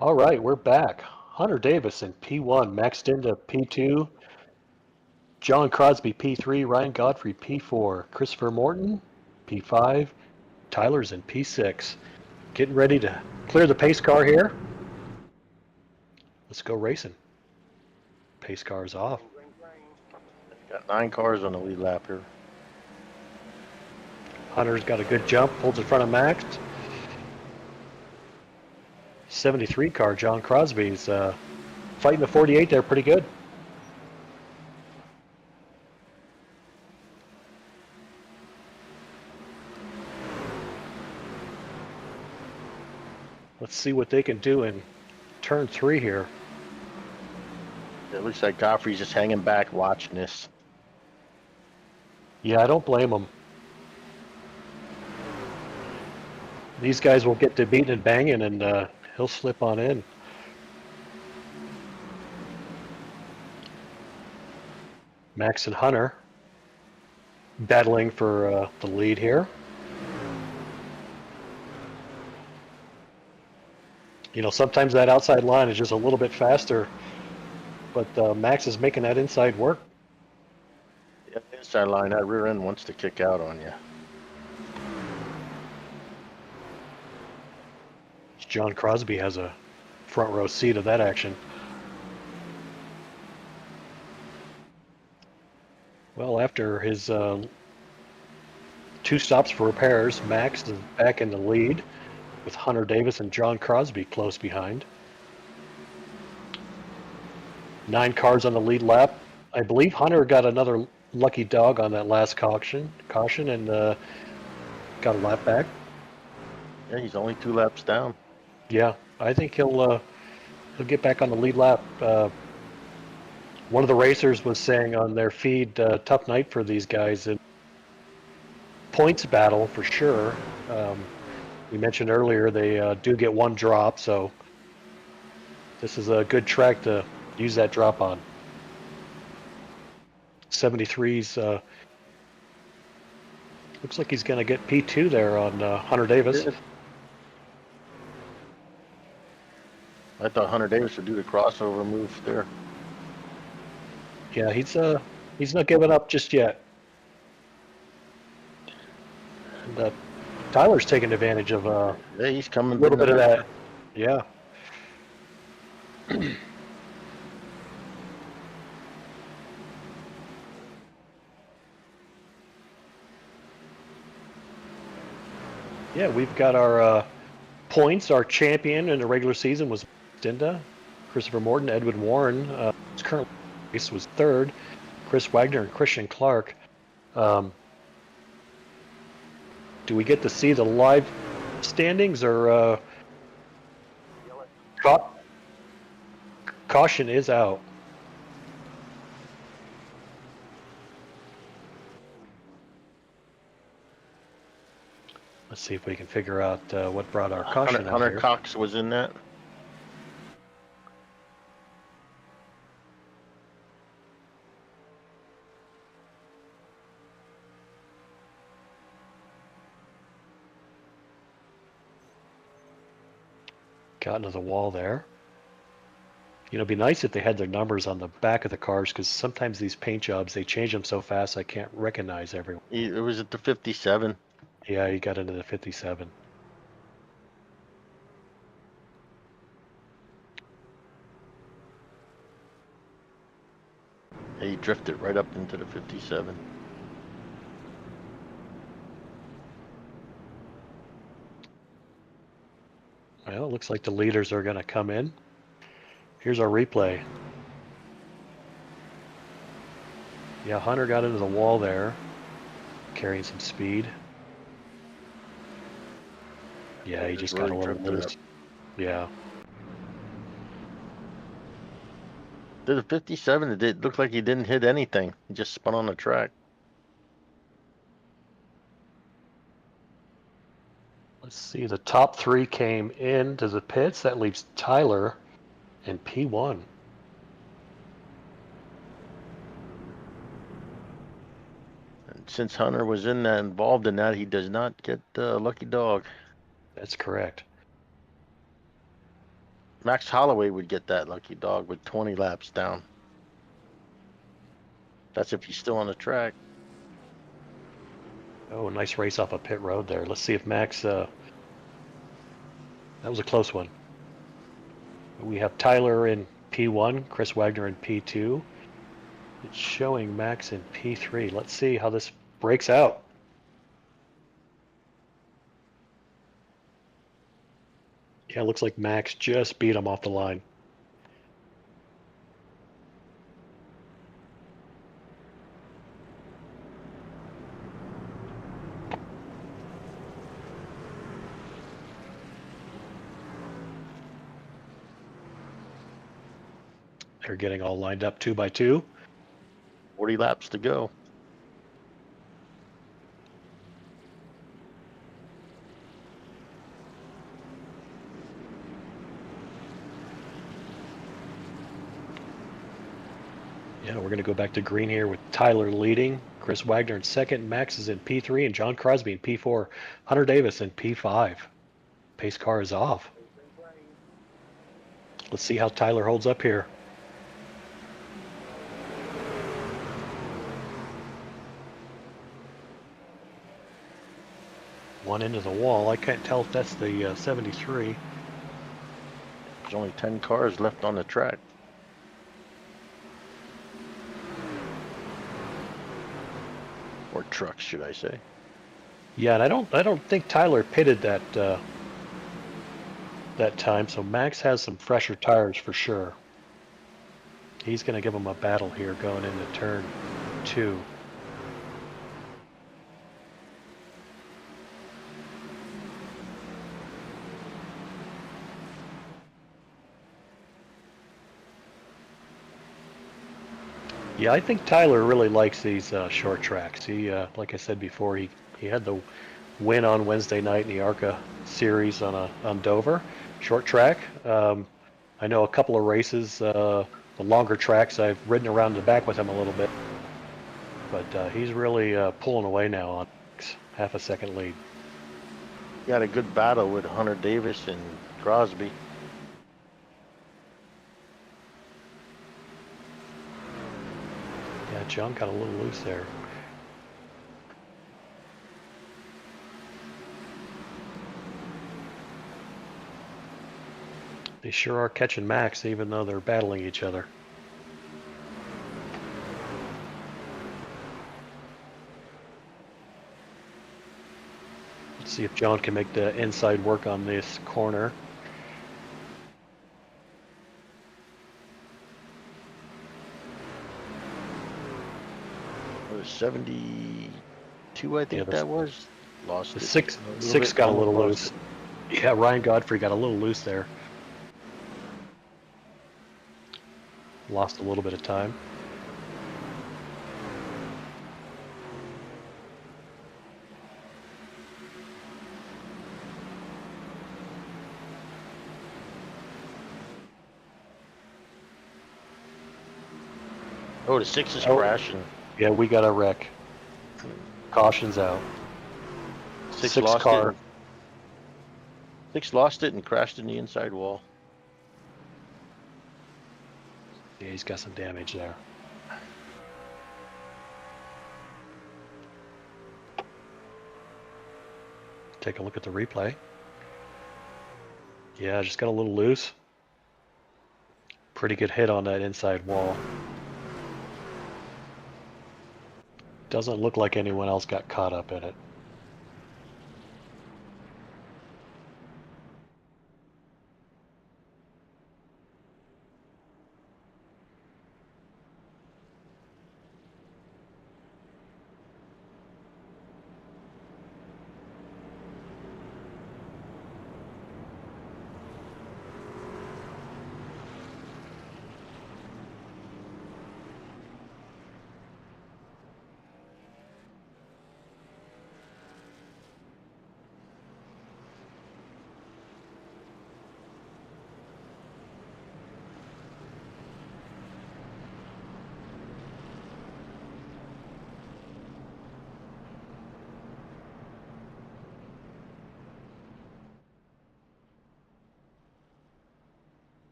All right, we're back. Hunter Davis in P1, maxed into P2. John Crosby P3, Ryan Godfrey P4, Christopher Morton P5, Tyler's in P6. Getting ready to clear the pace car here. Let's go racing. Pace car's off.
Got 9 cars on the lead lap here.
Hunter's got a good jump, holds in front of Max. 73 car, John Crosby's fighting the 48 there pretty good. Let's see what they can do in turn 3 here.
It looks like Godfrey's just hanging back watching this.
Yeah, I don't blame him. These guys will get to beating and banging, and he'll slip on in. Max and Hunter battling for the lead here. You know, sometimes that outside line is just a little bit faster, but Max is making that inside work.
Yeah, the inside line, that rear end wants to kick out on you.
John Crosby has a front row seat of that action. Well, after his 2 stops for repairs, Max is back in the lead with Hunter Davis and John Crosby close behind. 9 cars on the lead lap. I believe Hunter got another lucky dog on that last caution and got a lap back.
Yeah, he's only 2 laps down.
Yeah, I think he'll get back on the lead lap. One of the racers was saying on their feed, tough night for these guys in points battle for sure. We mentioned earlier they do get one drop, so this is a good track to use that drop on. 73's looks like he's going to get P2 there on Hunter Davis.
I thought Hunter Davis would do the crossover move there.
Yeah, he's not giving up just yet. And, Tyler's taking advantage of
yeah, he's coming
a little bit of that. Yeah. Yeah, we've got our points. Our champion in the regular season was Stinda. Christopher Morton, Edwin Warren, his current race was third. Chris Wagner and Christian Clark. Do we get to see the live standings or caution is out? Let's see if we can figure out what brought our caution out
Hunter
here.
Cox was in that.
Got into the wall there. You know, it'd be nice if they had their numbers on the back of the cars, because sometimes these paint jobs, they change them so fast I can't recognize everyone.
It was at the 57.
Yeah, he got into the 57.
He drifted right up into the 57.
Well, it looks like the leaders are going to come in. Here's our replay. Yeah, Hunter got into the wall there, carrying some speed. Yeah, he just got a little loose. Yeah.
The 57, it did look like he didn't hit anything. He just spun on the track.
Let's see, the top three came into the pits. That leaves Tyler and P1.
And since Hunter was involved in that, he does not get the lucky dog.
That's correct.
Max Holloway would get that lucky dog with 20 laps down. That's if he's still on the track.
Oh, nice race off a pit road there. Let's see if Max... that was a close one. We have Tyler in P1, Chris Wagner in P2. It's showing Max in P3. Let's see how this breaks out. Yeah, it looks like Max just beat him off the line. They're getting all lined up 2 by 2.
40 laps to go.
Yeah, we're going to go back to green here with Tyler leading, Chris Wagner in second, Max is in P3, and John Crosby in P4, Hunter Davis in P5. Pace car is off. Let's see how Tyler holds up here. One into the wall. I can't tell if that's the 73.
There's only 10 cars left on the track. Or trucks, should I say?
Yeah, and I don't think Tyler pitted that that time, so Max has some fresher tires for sure. He's going to give him a battle here going into turn 2. Yeah, I think Tyler really likes these short tracks. He, like I said before, he had the win on Wednesday night in the ARCA series on Dover, short track. I know a couple of races, the longer tracks, I've ridden around the back with him a little bit, but he's really pulling away now on half a second lead.
He had a good battle with Hunter Davis and Crosby.
Yeah, John got a little loose there. They sure are catching Max, even though they're battling each other. Let's see if John can make the inside work on this corner.
It was 72, I think that was. Lost
the
it.
Six got a little loose. Yeah, Ryan Godfrey got a little loose there. Lost a little bit of time.
Oh, the 6 is crashing.
Yeah, we got a wreck. Caution's out.
Six
Six
lost
car.
it. 6 lost it and crashed in the inside wall.
Yeah, he's got some damage there. Take a look at the replay. Yeah, just got a little loose. Pretty good hit on that inside wall. Doesn't look like anyone else got caught up in it.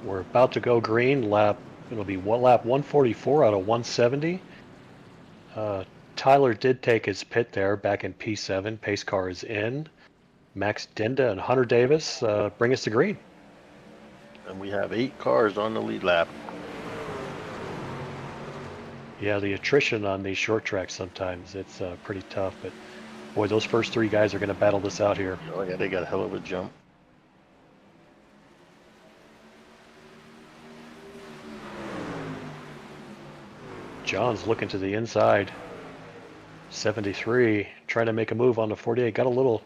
We're about to go green. It'll be lap 144 out of 170. Tyler did take his pit there back in P7. Pace car is in. Max Dinda and Hunter Davis bring us to green.
And we have 8 cars on the lead lap.
Yeah, the attrition on these short tracks sometimes, it's pretty tough. But boy, those first 3 guys are going to battle this out here.
Oh yeah, they got a hell of a jump.
John's looking to the inside. 73 trying to make a move on the 48. Got a little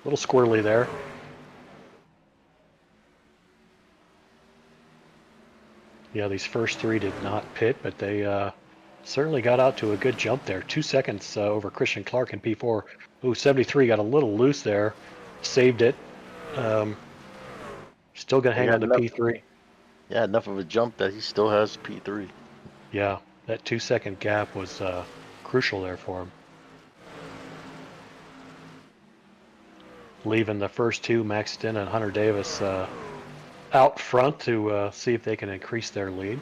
squirrely there. Yeah, these first three did not pit, but they certainly got out to a good jump there. 2 seconds over Christian Clark in P4. Ooh, 73 got a little loose there. Saved it. Still going to hang on to P3.
Yeah, enough of a jump that he still has P3.
Yeah, that 2 second gap was crucial there for him. Leaving the first two, Maxton and Hunter Davis, out front to see if they can increase their lead.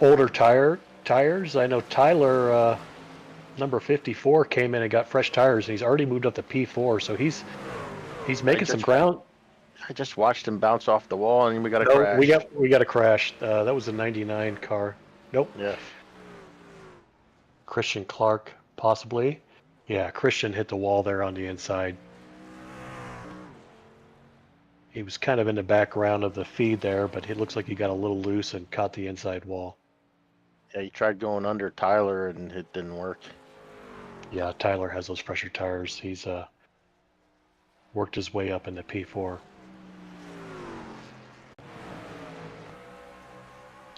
Older tires. I know Tyler, number 54, came in and got fresh tires, and he's already moved up to P4, so he's making some ground.
I just watched him bounce off the wall, and we got a crash.
We got a crash. That was a 99 car. Nope.
Yeah.
Christian Clark, possibly. Yeah, Christian hit the wall there on the inside. He was kind of in the background of the feed there, but it looks like he got a little loose and caught the inside wall.
Yeah, he tried going under Tyler, and it didn't work.
Yeah, Tyler has those fresher tires. He's worked his way up into P4.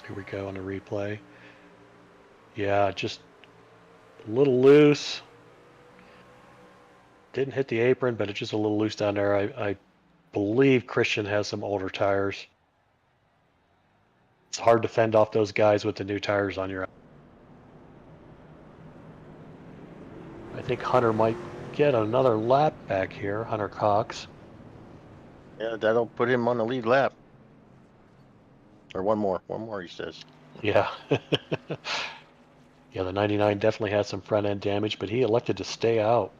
Here we go on the replay. Yeah, just a little loose. Didn't hit the apron, but it's just a little loose down there. I believe Christian has some older tires. It's hard to fend off those guys with the new tires on your. I think Hunter might get another lap back here, Hunter Cox.
Yeah, that'll put him on the lead lap. Or one more, he says.
Yeah. Yeah, the 99 definitely had some front end damage, but he elected to stay out.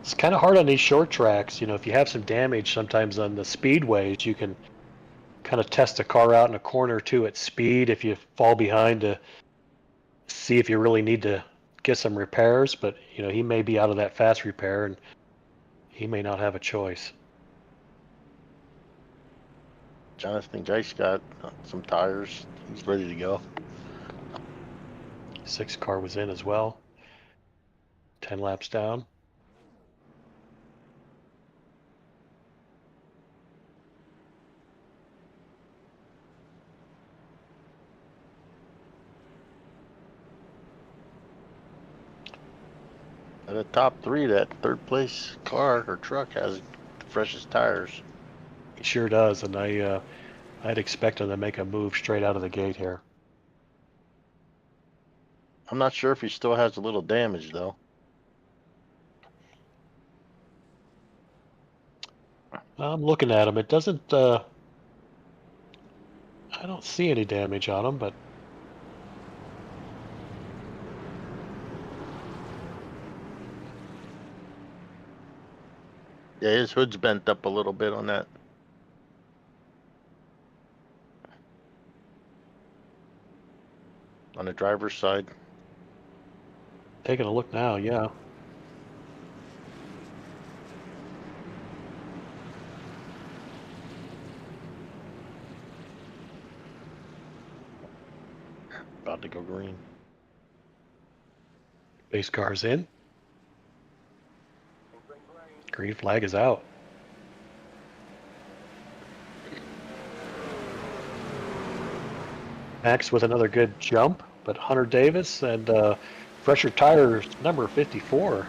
It's kind of hard on these short tracks. You know, if you have some damage sometimes on the speedways, you can kind of test a car out in a corner or two at speed if you fall behind to see if you really need to get some repairs. But, you know, he may be out of that fast repair and he may not have a choice.
Jonathan Geist got some tires. He's ready to go.
6 car was in as well. 10 laps down.
At the top three, that third place car or truck has the freshest tires.
He sure does, and I'd expect him to make a move straight out of the gate here.
I'm not sure if he still has a little damage though.
I'm looking at him. It doesn't. I don't see any damage on him, but.
Yeah, his hood's bent up a little bit on that. On the driver's side.
Taking a look now, yeah.
About to go green.
Base car's in. Green flag is out. Max with another good jump, but Hunter Davis and fresher tires number 54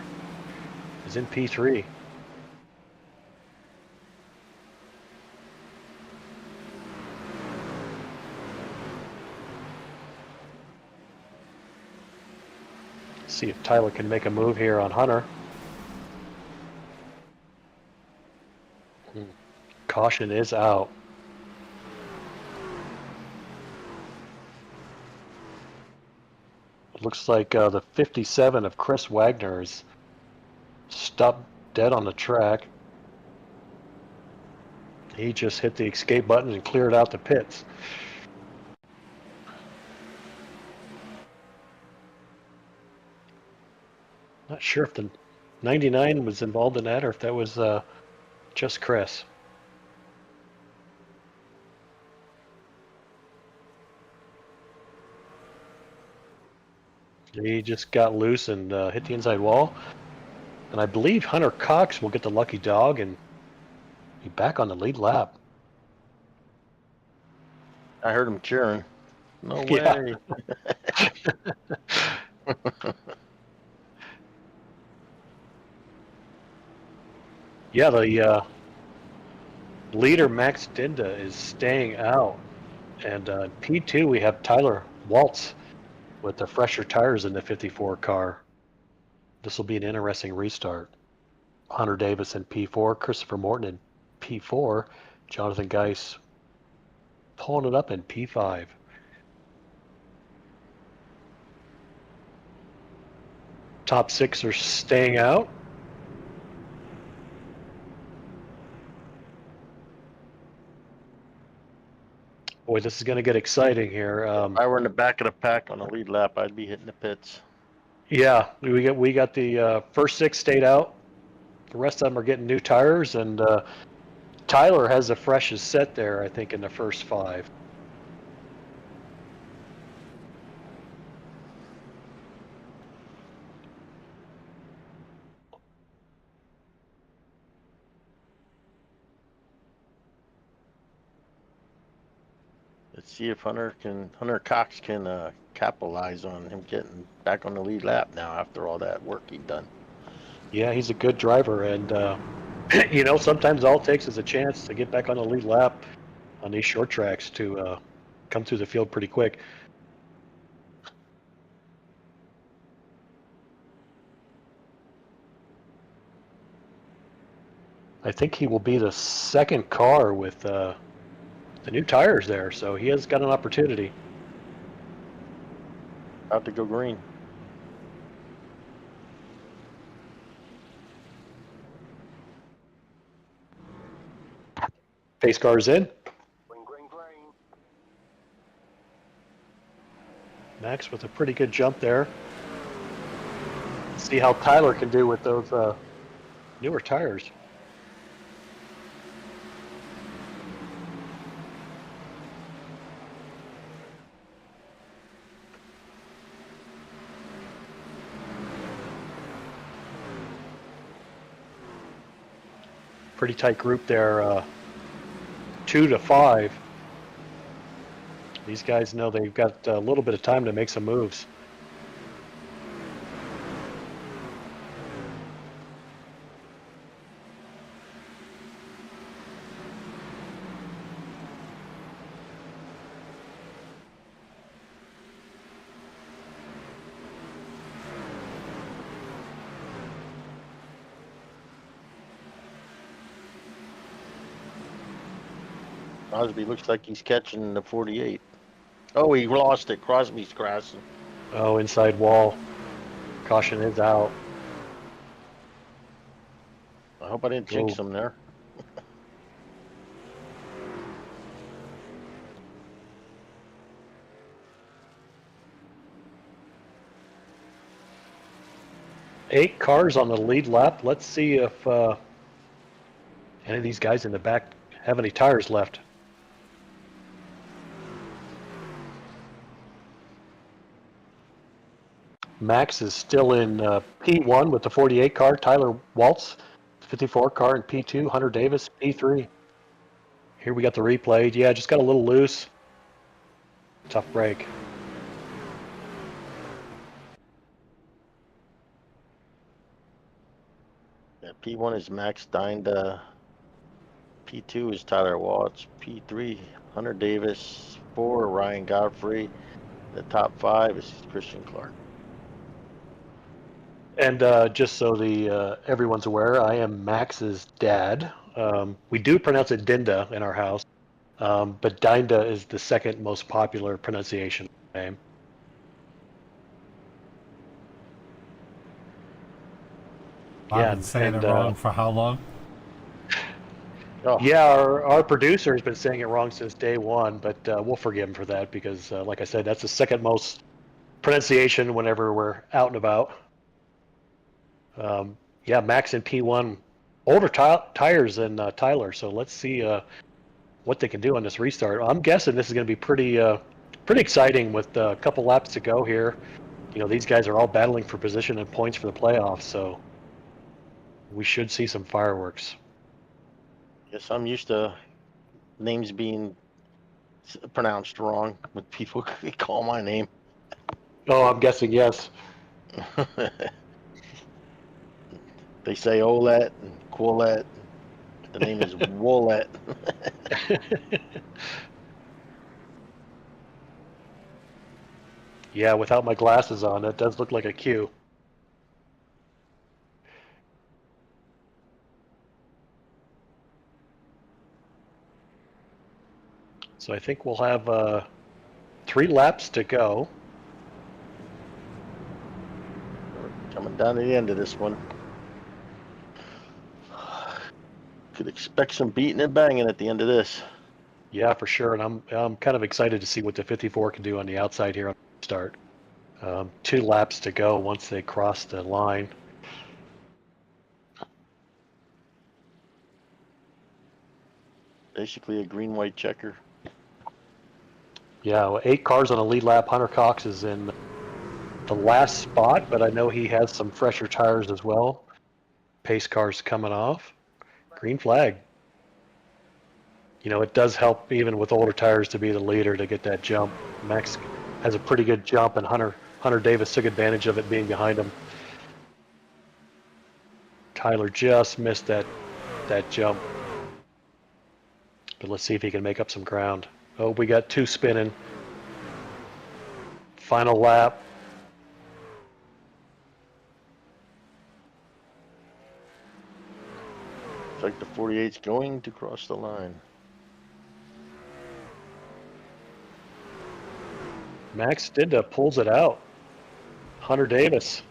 is in P3. See if Tyler can make a move here on Hunter. Caution is out. It looks like the 57 of Chris Wagner is stopped dead on the track. He just hit the escape button and cleared out the pits. Not sure if the 99 was involved in that or if that was just Chris. He just got loose and hit the inside wall. And I believe Hunter Cox will get the lucky dog and be back on the lead lap.
I heard him cheering. No
Yeah.
way.
Yeah, the leader Max Dinda is staying out. And P2, we have Tyler Waltz with the fresher tires in the 54 car. This will be an interesting restart. Hunter Davis in P4, Christopher Morton in P4, Jonathan Geis pulling it up in P5. Top 6 are staying out. Boy, this is going to get exciting here.
If I were in the back of the pack on the lead lap, I'd be hitting the pits.
Yeah, we got the first 6 stayed out. The rest of them are getting new tires, and Tyler has the freshest set there, I think, in the first 5.
Let's see if Hunter Cox can capitalize on him getting back on the lead lap now after all that work he'd done.
Yeah, he's a good driver, and you know, sometimes all it takes is a chance to get back on the lead lap on these short tracks to come through the field pretty quick. I think he will be the second car with the new tires there, so he has got an opportunity.
About to go green.
Pace car's in. Max with a pretty good jump there. Let's see how Tyler can do with those newer tires. Pretty tight group there, 2 to 5. These guys know they've got a little bit of time to make some moves.
Crosby looks like he's catching the 48. Oh, he lost it. Crosby's crashing.
Oh, inside wall. Caution is out.
I hope I didn't jinx him there.
Eight cars on the lead lap. Let's see if any of these guys in the back have any tires left. Max is still in P1 with the 48 car. Tyler Waltz, 54 car in P2. Hunter Davis, P3. Here we got the replay. Yeah, just got a little loose. Tough break.
Yeah, P1 is Max Dinda. P2 is Tyler Waltz. P3, Hunter Davis. 4, Ryan Godfrey. The top 5 is Christian Clark.
And just so the everyone's aware, I am Max's dad. We do pronounce it Dinda in our house, but Dinda is the second most popular pronunciation of the name.
I've been saying it wrong for how long?
Oh. Yeah, our producer has been saying it wrong since day one, but we'll forgive him for that because, like I said, that's the second most pronunciation whenever we're out and about. Yeah, Max in P1, older tires than Tyler, so let's see what they can do on this restart. I'm guessing this is going to be pretty exciting with a couple laps to go here. these guys are all battling for position and points for the playoffs, so we should see some fireworks.
Yes, I'm used to names being pronounced wrong when people call my name.
Oh, I'm guessing yes.
They say Olet and Quillet. The name is Wolet.
Yeah, without my glasses on, that does look like a Q. So I think we'll have 3 laps to go.
Coming down to the end of this one. Could expect some beating and banging at the end of this.
Yeah, for sure, and I'm kind of excited to see what the 54 can do on the outside here on the start. 2 laps to go once they cross the line.
Basically a green-white checker.
Yeah, 8 cars on a lead lap. Hunter Cox is in the last spot, but I know he has some fresher tires as well. Pace cars coming off. Green flag. It does help even with older tires to be the leader to get that jump. Max has a pretty good jump, and Hunter Davis took advantage of it being behind him. Tyler just missed that jump. But let's see if he can make up some ground. Oh, we got 2 spinning. Final lap.
Looks like the 48's going to cross the line.
Max pulls it out. Hunter Davis,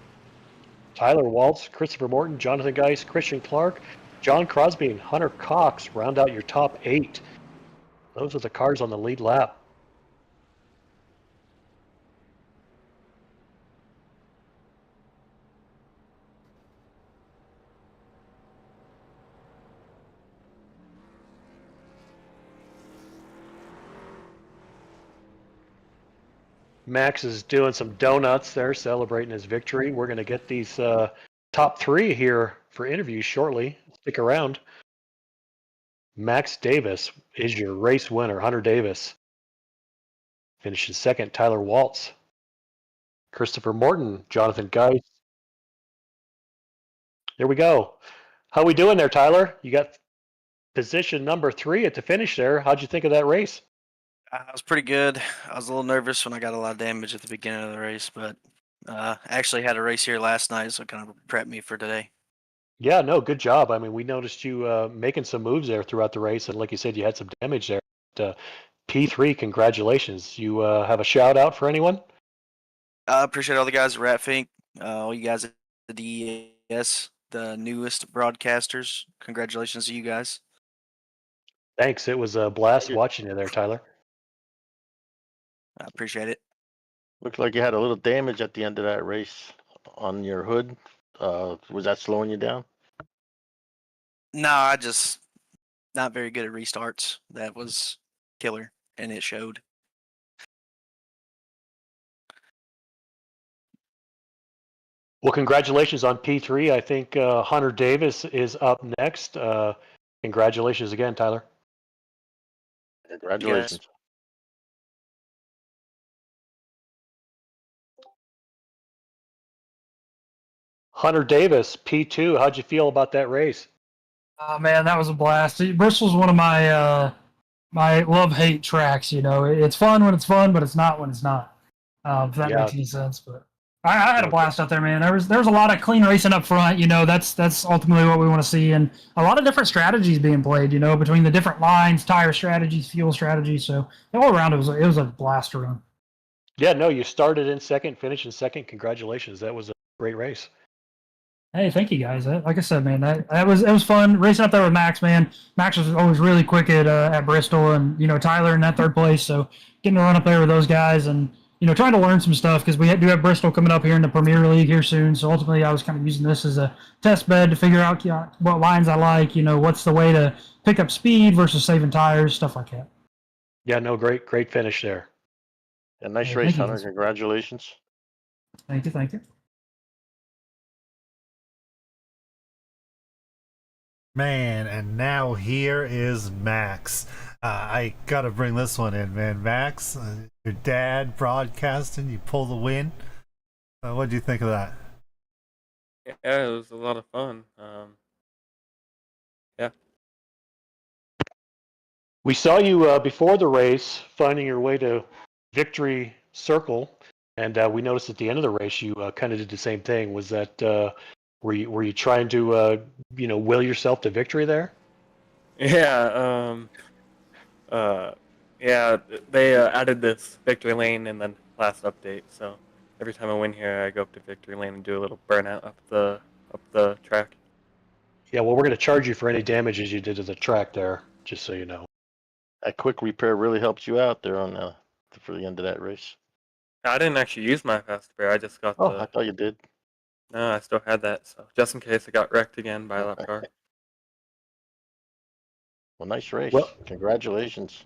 Tyler Waltz, Christopher Morton, Jonathan Geis, Christian Clark, John Crosby, and Hunter Cox round out your top 8. Those are the cars on the lead lap. Max is doing some donuts there, celebrating his victory. We're going to get these top 3 here for interviews shortly. Stick around. Max Davis is your race winner. Hunter Davis finishes second. Tyler Waltz, Christopher Morton, Jonathan Geis. There we go. How we doing there, Tyler? You got position number 3 at the finish there. How'd you think of that race?
I was pretty good. I was a little nervous when I got a lot of damage at the beginning of the race, but actually had a race here last night, so it kind of prepped me for today.
Yeah, no, good job. I mean, we noticed you making some moves there throughout the race, and like you said, you had some damage there. But, P3, congratulations. You have a shout out for anyone?
I appreciate all the guys at Ratfink, all you guys at the DES, the newest broadcasters. Congratulations to you guys.
Thanks. It was a blast watching you there, Tyler.
I appreciate it.
Looks like you had a little damage at the end of that race on your hood. Was that slowing you down?
No, I just not very good at restarts. That was killer, and it showed.
Well, congratulations on P3. I think Hunter Davis is up next. Congratulations again, Tyler.
Congratulations.
Hunter Davis, P2. How'd you feel about that race?
Man, that was a blast. Bristol's one of my my love-hate tracks. It's fun when it's fun, but it's not when it's not. If that makes any sense. But I had a blast out there, man. There was a lot of clean racing up front. That's ultimately what we want to see, and a lot of different strategies being played. Between the different lines, tire strategies, fuel strategies. So all around, it was a blast to run.
Yeah, no, you started in second, finished in second. Congratulations. That was a great race.
Hey, thank you guys. Like I said, man, it was fun racing up there with Max. Man, Max was always really quick at Bristol, and Tyler in that 3rd place. So getting to run up there with those guys, and trying to learn some stuff because we do have Bristol coming up here in the Premier League here soon. So ultimately, I was kind of using this as a test bed to figure out what lines I like. What's the way to pick up speed versus saving tires, stuff like that.
Yeah, no, great finish there.
A nice race, Hunter. Congratulations.
Thank you, thank you.
Man, and now here is Max. I gotta bring this one in, man. Max, your dad broadcasting, you pull the win. What do you think of that?
Yeah, it was a lot of fun. Yeah.
We saw you before the race finding your way to Victory Circle, and we noticed at the end of the race you kind of did the same thing. Was that were you trying to will yourself to victory there?
Yeah. Yeah. They added this victory lane in the last update, so every time I win here, I go up to victory lane and do a little burnout up the track.
Yeah, well, we're going to charge you for any damages you did to the track there, just so you know.
That quick repair really helps you out there on for the end of that race.
I didn't actually use my fast repair. I just got
I thought you did.
No, I still had that, so just in case it got wrecked again by a lap car.
Well, nice race.
Well,
congratulations.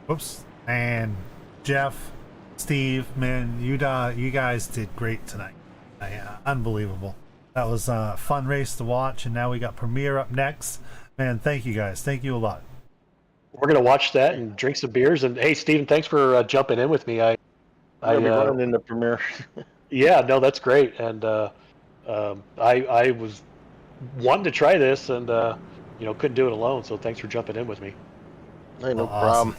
Whoops. And Jeff, Steve, man, you guys did great tonight. Unbelievable. That was a fun race to watch, and now we got Premiere up next. Man, thank you guys. Thank you a lot.
We're going to watch that and drink some beers. And hey, Steven, thanks for jumping in with me.
I'll be running in the Premiere.
Yeah, no, that's great. And I was wanting to try this, and couldn't do it alone. So thanks for jumping in with me.
Hey, no
Awesome.
problem.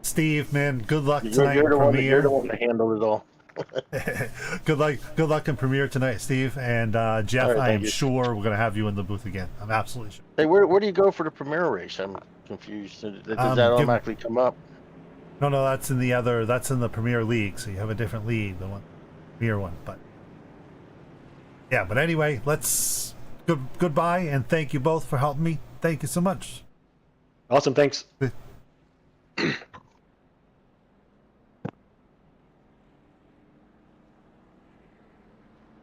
Steve, man, good luck tonight.
You're
Premiere.
the one to handle it all.
Good luck in Premiere tonight, Steve. And Jeff,
Right,
I am
you.
sure we're gonna have you in the booth again. I'm absolutely sure.
Hey, where do you go for the Premiere race? I'm confused. Does that automatically come up?
No, that's in the Premier League, so you have a different league, the one Premier one. But yeah, but anyway, goodbye and thank you both for helping me. Thank you so much.
Awesome, thanks.